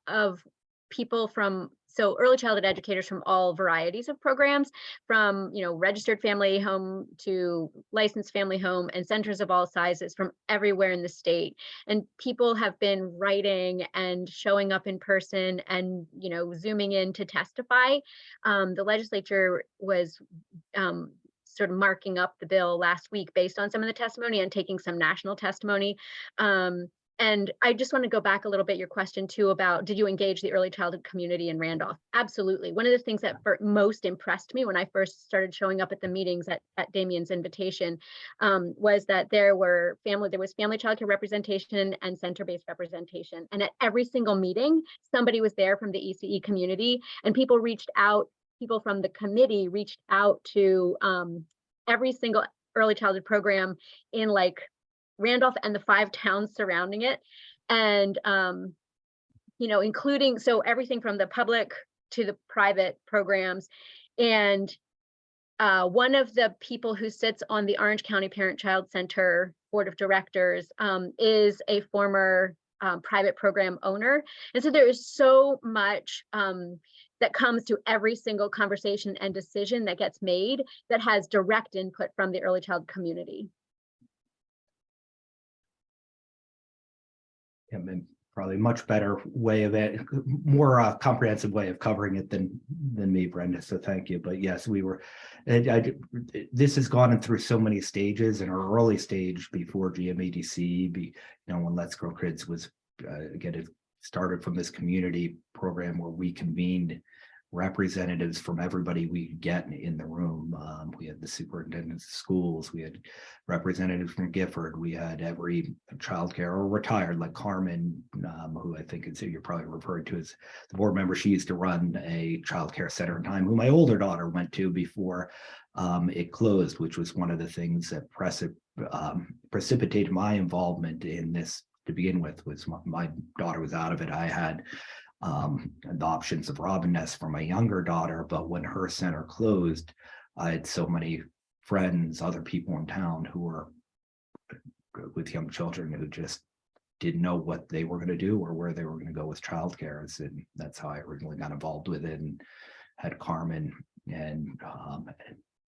of people from, so early childhood educators from all varieties of programs, from registered family home to licensed family home, and centers of all sizes from everywhere in the state. And people have been writing and showing up in person and zooming in to testify. The legislature was sort of marking up the bill last week based on some of the testimony and taking some national testimony. And I just want to go back a little bit, your question too about, did you engage the early childhood community in Randolph? Absolutely. One of the things that most impressed me when I first started showing up at the meetings at Damien's invitation was that there was family childcare representation and center-based representation. And at every single meeting, somebody was there from the ECE community, and people from the committee reached out to every single early childhood program in like Randolph and the 5 towns surrounding it. And, including, so everything from the public to the private programs. And one of the people who sits on the Orange County Parent-Child Center Board of Directors is a former private program owner. And so there is so much that comes to every single conversation and decision that gets made that has direct input from the early child community. And probably much better way of it, more comprehensive way of covering it than me, Brenda. So thank you. But yes, this has gone through so many stages. In our early stage before GMADC, when Let's Grow Kids was again, it started from this community program where we convened representatives from everybody we could get in the room. We had the superintendents of schools, we had representatives from Gifford, we had every childcare or retired, like Carmen, who I think is, you're probably referred to as the board member. She used to run a childcare center in time, who my older daughter went to before it closed, which was one of the things that precipitated my involvement in this to begin with. Was my daughter was out of it. I had the options of Robin Nest for my younger daughter, but when her center closed, I had so many friends, other people in town who were with young children who just didn't know what they were going to do or where they were going to go with childcare. And that's how I originally got involved with it, and had Carmen and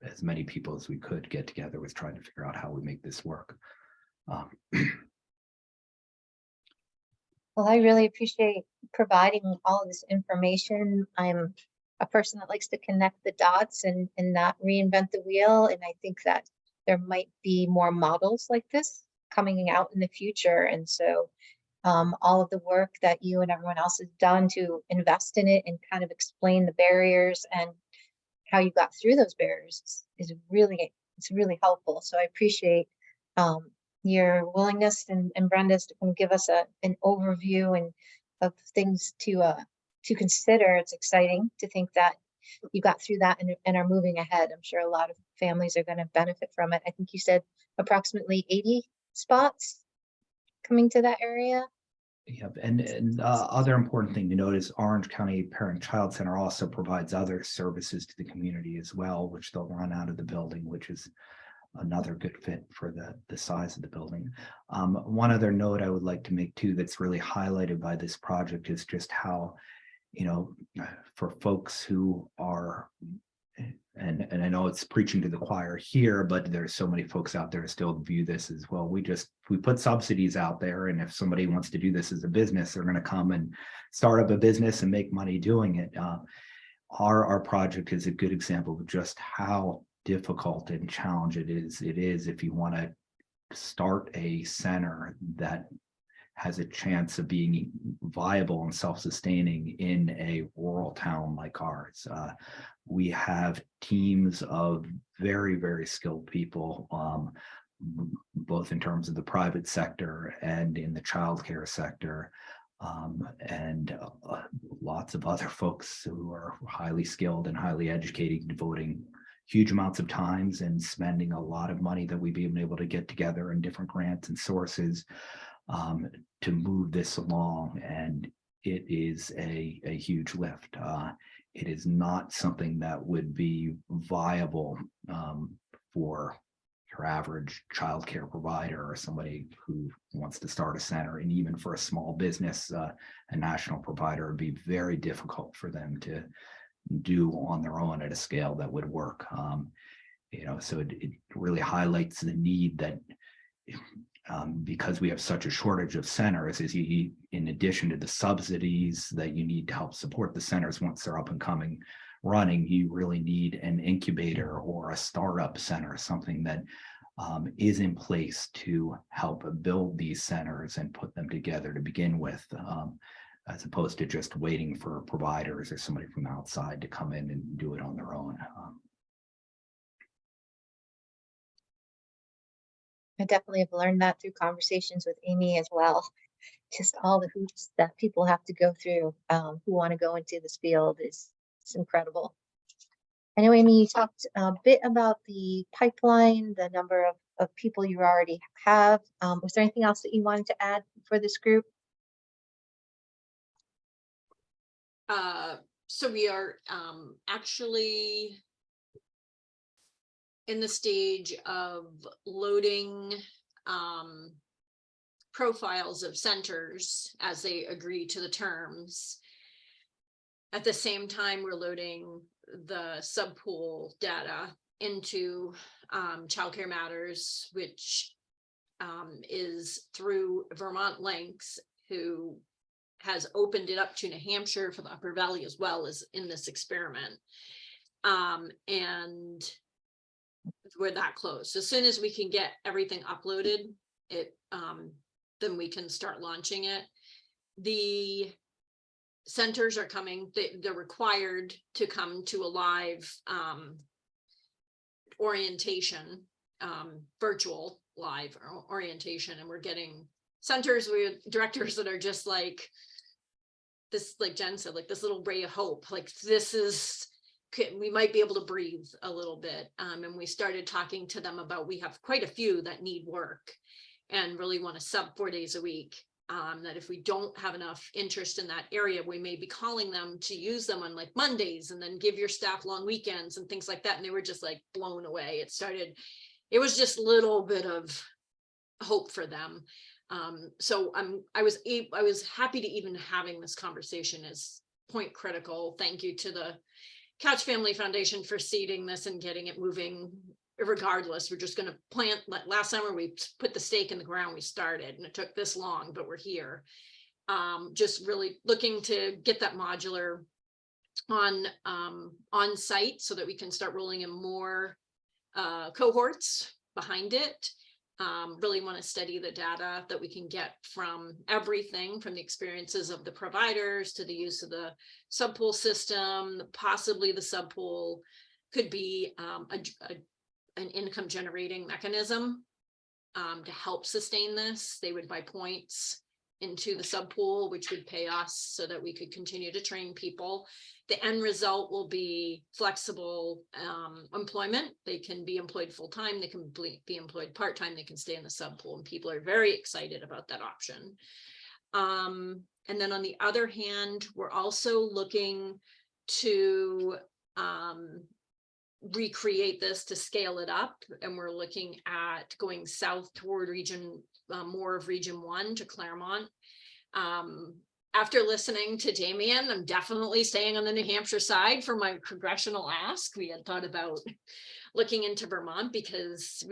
as many people as we could get together with trying to figure out how we make this work. Well, I really appreciate providing all of this information. I'm a person that likes to connect the dots and not reinvent the wheel. And I think that there might be more models like this coming out in the future. And so all of the work that you and everyone else has done to invest in it and kind of explain the barriers and how you got through those barriers is really, it's really helpful. So I appreciate your willingness and Brenda's to give us an overview and of things to consider. It's exciting to think that you got through that and are moving ahead. I'm sure a lot of families are going to benefit from it. I think you said approximately 80 spots coming to that area. Yep, and other important thing to note is Orange County Parent Child Center also provides other services to the community as well, which they'll run out of the building, which is another good fit for the size of the building. One other note I would like to make too that's really highlighted by this project is just how, you know, for folks who are, and I know it's preaching to the choir here, but there's so many folks out there who still view this as, well, we put subsidies out there, and if somebody wants to do this as a business, they're going to come and start up a business and make money doing it. Our project is a good example of just how difficult and challenge it is if you want to start a center that has a chance of being viable and self-sustaining in a rural town like ours. We have teams of very, very skilled people, both in terms of the private sector and in the childcare sector, and lots of other folks who are highly skilled and highly educated, devoting huge amounts of times and spending a lot of money that we've been able to get together in different grants and sources to move this along. And it is a huge lift. It is not something that would be viable for your average childcare provider or somebody who wants to start a center. And even for a small business, a national provider, would be very difficult for them to do on their own at a scale that would work. You know, so it really highlights the need that because we have such a shortage of centers, is you, in addition to the subsidies that you need to help support the centers once they're up and coming running, you really need an incubator or a startup center, something that is in place to help build these centers and put them together to begin with, as opposed to just waiting for providers or somebody from outside to come in and do it on their own. I definitely have learned that through conversations with Amy as well. Just all the hoops that people have to go through who want to go into this field it's incredible. I know, Amy, you talked a bit about the pipeline, the number of people you already have. Was there anything else that you wanted to add for this group? So we are actually in the stage of loading profiles of centers as they agree to the terms. At the same time, we're loading the subpool data into Childcare Matters, which is through Vermont Links, who has opened it up to New Hampshire for the Upper Valley as well as in this experiment. And we're that close. As soon as we can get everything uploaded, then we can start launching it. The centers are coming, they're required to come to a live orientation, virtual live orientation, and we're getting centers with directors that are just like this, like Jen said, like this little ray of hope, like this is, we might be able to breathe a little bit. And we started talking to them about, we have quite a few that need work and really want to sub 4 days a week. That if we don't have enough interest in that area, we may be calling them to use them on like Mondays and then give your staff long weekends and things like that. And they were just like blown away. It was just a little bit of hope for them. So I was happy to even having this conversation is point critical. Thank you to the Couch Family Foundation for seeding this and getting it moving. Regardless, we're just going to plant. Last summer we put the stake in the ground, we started, and it took this long, but we're here. Just really looking to get that modular on site so that we can start rolling in more cohorts behind it. Really want to study the data that we can get from everything, from the experiences of the providers to the use of the subpool system. Possibly the subpool could be an income generating mechanism to help sustain this. They would buy points into the subpool, which would pay us so that we could continue to train people. The end result will be flexible employment. They can be employed full-time, they can be employed part-time, they can stay in the subpool, and people are very excited about that option. And then on the other hand, we're also looking to recreate this to scale it up, and we're looking at going south toward more of region 1 to Claremont. After listening to Damien, I'm definitely staying on the New Hampshire side for my congressional ask. We had thought about looking into Vermont because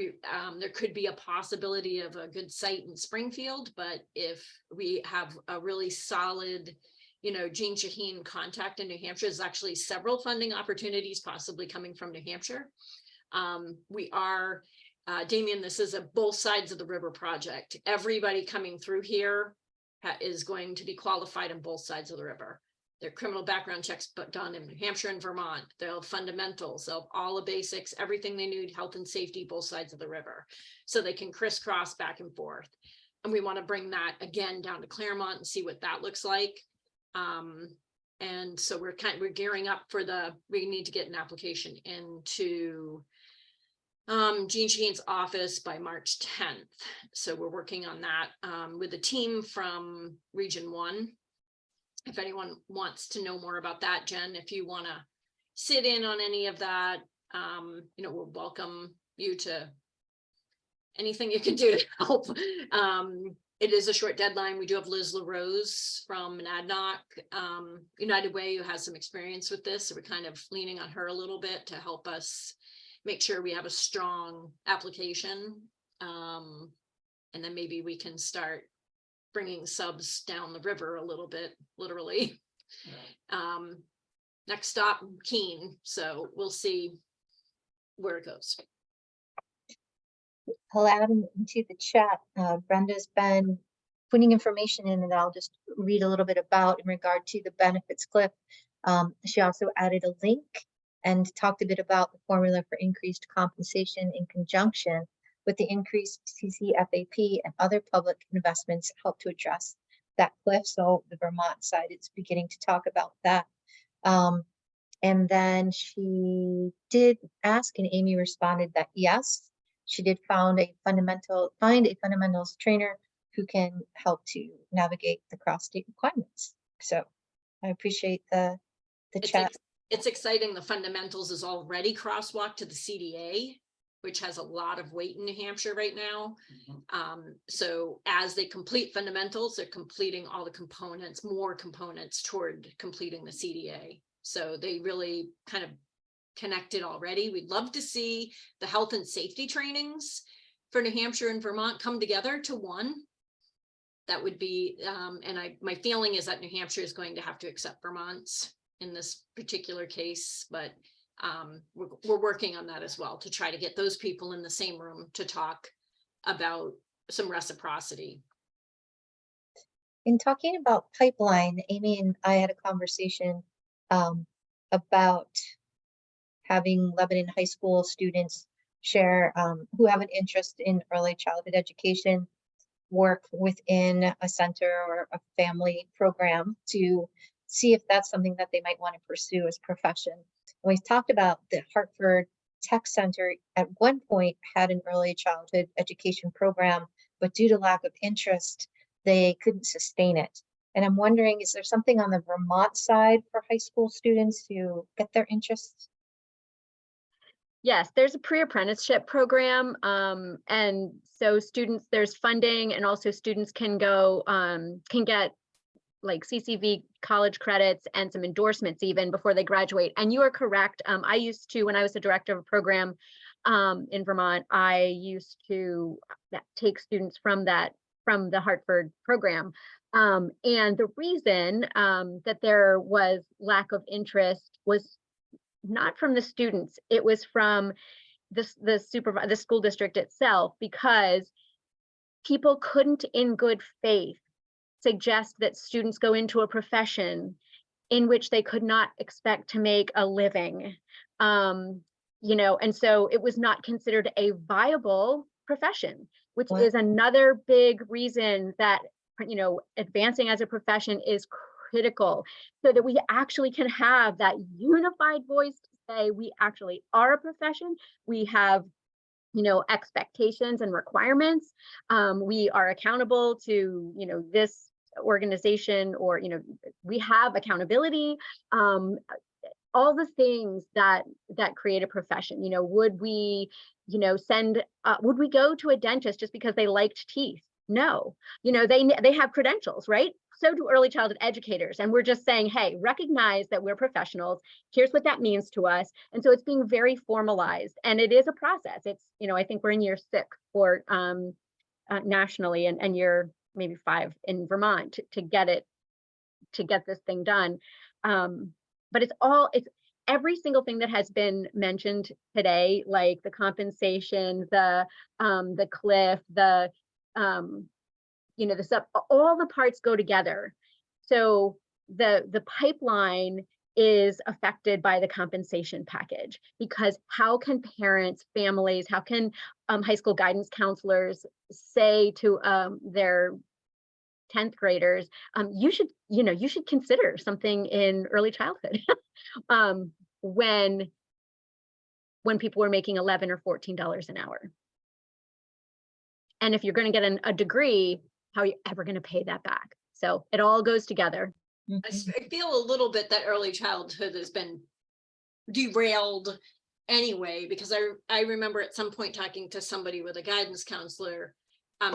there could be a possibility of a good site in Springfield, but if we have a really solid, Jean Shaheen contact in New Hampshire, is actually several funding opportunities possibly coming from New Hampshire. We are, Damien, this is a both sides of the river project. Everybody coming through here is going to be qualified on both sides of the river. Their criminal background checks done in New Hampshire and Vermont. They'll have fundamentals, they'll have all the basics, everything they need, health and safety, both sides of the river. So they can crisscross back and forth. And we want to bring that again down to Claremont and see what that looks like. And so we're gearing up for we need to get an application into Jean Shaheen's office by March 10th. So we're working on that with a team from Region 1. If anyone wants to know more about that, Jen, if you want to sit in on any of that, we'll welcome you to anything you can do to help. It is a short deadline. We do have Liz LaRose from NADNOC, United Way, who has some experience with this. So we're kind of leaning on her a little bit to help us make sure we have a strong application. And then maybe we can start bringing subs down the river a little bit, literally. Next stop, Keene. So we'll see where it goes. I'll add into the chat. Brenda's been putting information in that I'll just read a little bit about in regard to the benefits cliff. She also added a link and talked a bit about the formula for increased compensation in conjunction with the increased CCFAP and other public investments help to address that cliff. So the Vermont side is beginning to talk about that. And then she did ask, and Amy responded that yes, she did find a fundamentals trainer who can help to navigate the cross-state requirements. So I appreciate the chat. It's exciting. The fundamentals is already crosswalk to the CDA, which has a lot of weight in New Hampshire right now. So as they complete fundamentals, they're completing all the components, more components toward completing the CDA. So they really kind of connected already. We'd love to see the health and safety trainings for New Hampshire and Vermont come together to one. That would be, my feeling is that New Hampshire is going to have to accept Vermont's in this particular case, but we're working on that as well to try to get those people in the same room to talk about some reciprocity. In talking about pipeline, Amy and I had a conversation about having Lebanon High School students share who have an interest in early childhood education work within a center or a family program to see if that's something that they might want to pursue as profession. And we talked about the Hartford Tech Center at one point had an early childhood education program, but due to lack of interest, they couldn't sustain it. And I'm wondering, is there something on the Vermont side for high school students to get their interests? Yes, there's a pre-apprenticeship program. And so students, there's funding, and also students can go, can get like CCV college credits and some endorsements even before they graduate. And you are correct. I used to, when I was the director of a program in Vermont, I used to take students from the Hartford program. And the reason that there was lack of interest was not from the students, it was from the school district itself, because people couldn't in good faith suggest that students go into a profession in which they could not expect to make a living. You know, and so it was not considered a viable profession, which Wow. is another big reason that, you know, advancing as a profession is critical, so that we actually can have that unified voice to say we actually are a profession. We have, you know, expectations and requirements. We are accountable to, you know, this organization, or, you know, we have accountability. All the things that create a profession. You know, would we, you know, would we go to a dentist just because they liked teeth? No, you know, they have credentials, right? So do early childhood educators. And we're just saying, hey, recognize that we're professionals. Here's what that means to us. And so it's being very formalized, and it is a process. It's, you know, I think we're in year 6 for nationally, and year maybe 5 in Vermont to get this thing done. But it's every single thing that has been mentioned today, like the compensation, the cliff, the you know, the stuff, all the parts go together. So the pipeline is affected by the compensation package, because how can parents, families, how can high school guidance counselors say to their 10th graders, you should consider something in early childhood when people were making $11 or $14 an hour. And if you're going to get a degree, how are you ever going to pay that back? So it all goes together. I feel a little bit that early childhood has been derailed anyway, because I remember at some point talking to somebody with a guidance counselor,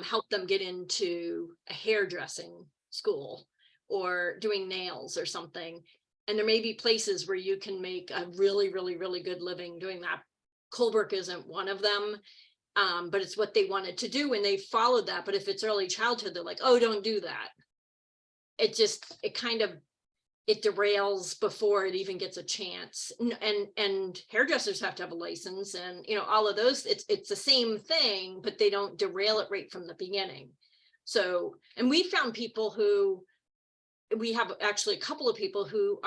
help them get into a hairdressing school or doing nails or something. And there may be places where you can make a really, really, really good living doing that. Colebrook isn't one of them. But it's what they wanted to do, and they followed that. But if it's early childhood, they're like, oh, don't do that. It derails before it even gets a chance. And hairdressers have to have a license, and, you know, all of those, it's the same thing, but they don't derail it right from the beginning. So, and we found we have actually a couple of people who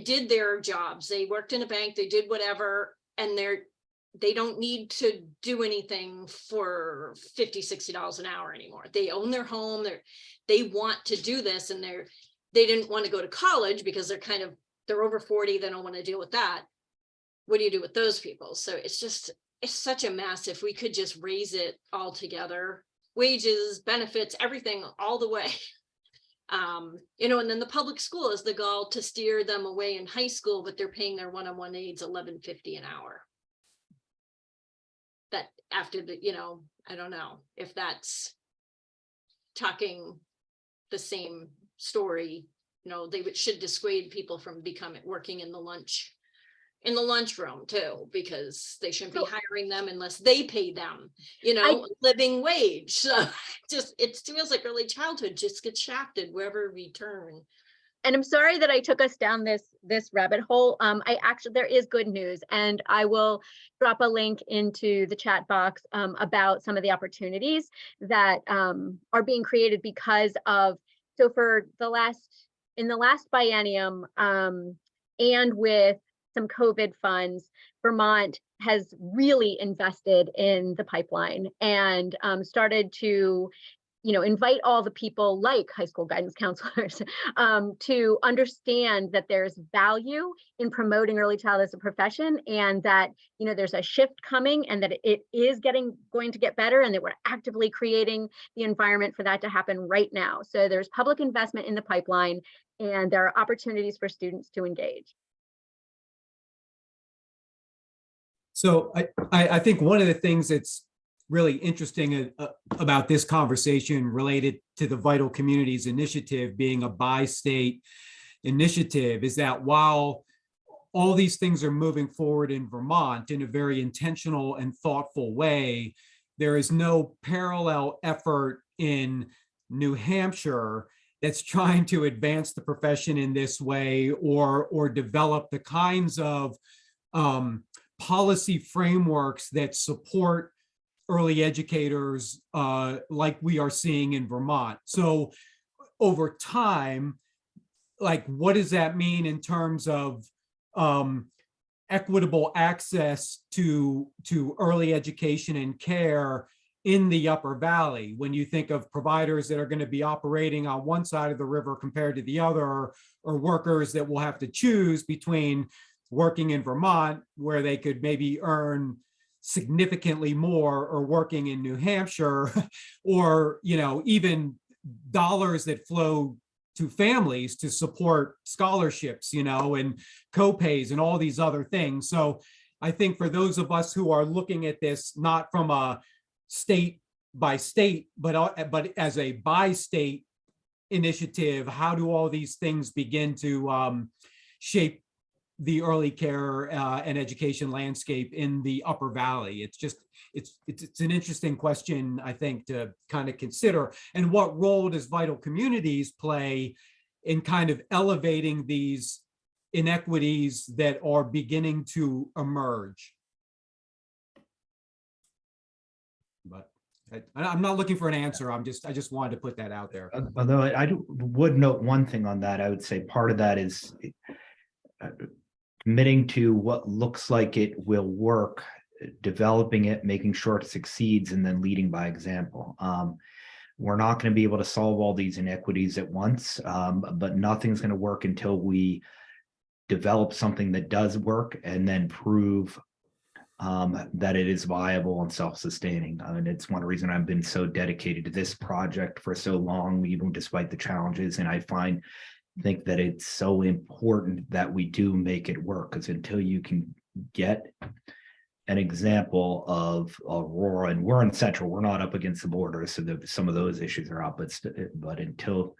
did their jobs. They worked in a bank, they did whatever, and they don't need to do anything for $50, $60 an hour anymore. They own their home. They want to do this, and they didn't want to go to college because they're over 40. They don't want to deal with that. What do you do with those people? So it's such a mess. If we could just raise it all together, wages, benefits, everything all the way. You know, and then the public school is the goal to steer them away in high school, but they're paying their one-on-one aides $11.50 an hour. That after the, you know, I don't know if that's talking the same story. You know, they should dissuade people from working in the lunchroom too, because they shouldn't be hiring them unless they pay them, you know, living wage. So it feels like early childhood just gets shafted wherever we turn. And I'm sorry that I took us down this rabbit hole. There is good news, and I will drop a link into the chat box about some of the opportunities that are being created because of, so in the last biennium, and with some COVID funds, Vermont has really invested in the pipeline and started to invite all the people like high school guidance counselors to understand that there's value in promoting early childhood as a profession, and that there's a shift coming, and that it is going to get better, and that we're actively creating the environment for that to happen right now. So there's public investment in the pipeline, and there are opportunities for students to engage. So I think one of the things that's really interesting about this conversation related to the Vital Communities Initiative being a bi-state initiative is that while all these things are moving forward in Vermont in a very intentional and thoughtful way, there is no parallel effort in New Hampshire that's trying to advance the profession in this way, or develop the kinds of policy frameworks that support early educators like we are seeing in Vermont. So over time, like, what does that mean in terms of equitable access to early education and care in the Upper Valley, when you think of providers that are going to be operating on one side of the river compared to the other, or workers that will have to choose between working in Vermont, where they could maybe earn significantly more, or working in New Hampshire, or even dollars that flow to families to support scholarships, and co-pays and all these other things. So I think for those of us who are looking at this not from a state by state, but as a bi-state initiative, how do all these things begin to shape the early care and education landscape in the Upper Valley? It's an interesting question, I think, to kind of consider. And what role does Vital Communities play in kind of elevating these inequities that are beginning to emerge? But I'm not looking for an answer. I just wanted to put that out there. Although would note one thing on that, I would say part of that is committing to what looks like it will work, developing it, making sure it succeeds, and then leading by example. We're not going to be able to solve all these inequities at once, but nothing's going to work until we develop something that does work and then prove that it is viable and self-sustaining. And it's one reason I've been so dedicated to this project for so long, even despite the challenges. And I think that it's so important that we do make it work, because until you can get an example of Aurora, and we're in Central, we're not up against the border, so some of those issues are out, but until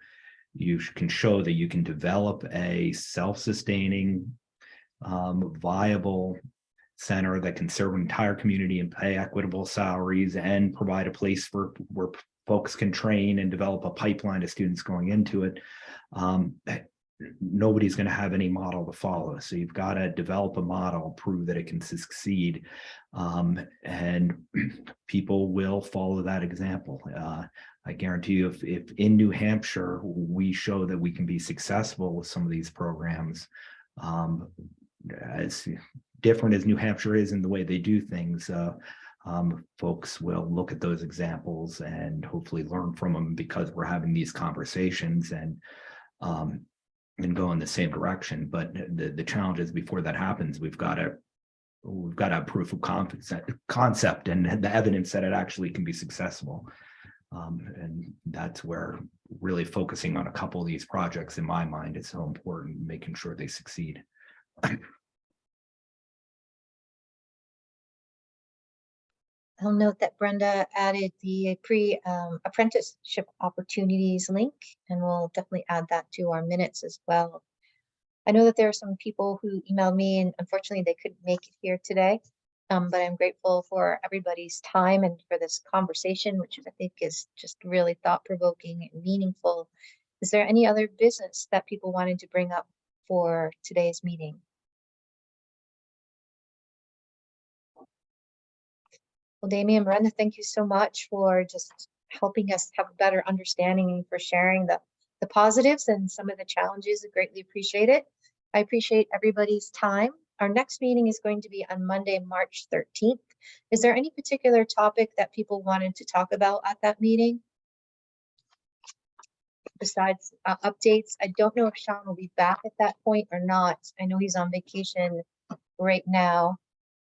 you can show that you can develop a self-sustaining, viable center that can serve an entire community and pay equitable salaries and provide a place where folks can train and develop a pipeline of students going into it, nobody's going to have any model to follow. So you've got to develop a model, prove that it can succeed, and people will follow that example. I guarantee you, if in New Hampshire we show that we can be successful with some of these programs, as different as New Hampshire is in the way they do things, folks will look at those examples and hopefully learn from them, because we're having these conversations and go in the same direction. But the challenge is, before that happens, we've got to have proof of concept and the evidence that it actually can be successful. And that's where really focusing on a couple of these projects, in my mind, is so important, making sure they succeed. I'll note that Brenda added the apprenticeship opportunities link, and we'll definitely add that to our minutes as well. I know that there are some people who emailed me, and unfortunately they couldn't make it here today, but I'm grateful for everybody's time and for this conversation, which I think is just really thought-provoking and meaningful. Is there any other business that people wanted to bring up for today's meeting? Well, Damien, Brenda, thank you so much for just helping us have a better understanding and for sharing the positives and some of the challenges. I greatly appreciate it. I appreciate everybody's time. Our next meeting is going to be on Monday, March 13th. Is there any particular topic that people wanted to talk about at that meeting? Besides updates, I don't know if Sean will be back at that point or not. I know he's on vacation right now.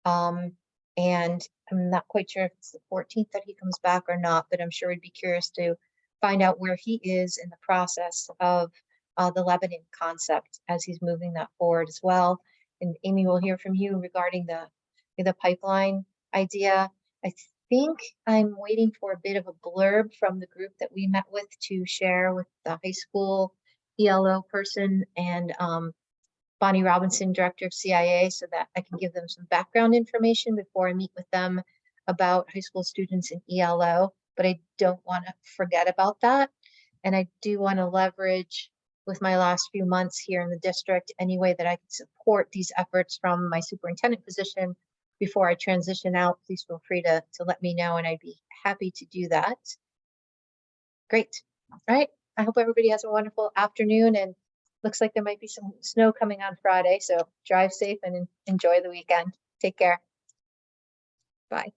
And I'm not quite sure if it's the 14th that he comes back or not, but I'm sure we'd be curious to find out where he is in the process of the Lebanon concept as he's moving that forward as well. And Amy, will hear from you regarding the pipeline idea. I think I'm waiting for a bit of a blurb from the group that we met with to share with the high school ELO person and Bonnie Robinson, Director of CIA, so that I can give them some background information before I meet with them about high school students in ELO, but I don't want to forget about that. And I do want to leverage with my last few months here in the district, any way that I can support these efforts from my superintendent position before I transition out. Please feel free to let me know, and I'd be happy to do that. Great. All right. I hope everybody has a wonderful afternoon, and looks like there might be some snow coming on Friday, so drive safe and enjoy the weekend. Take care. Bye.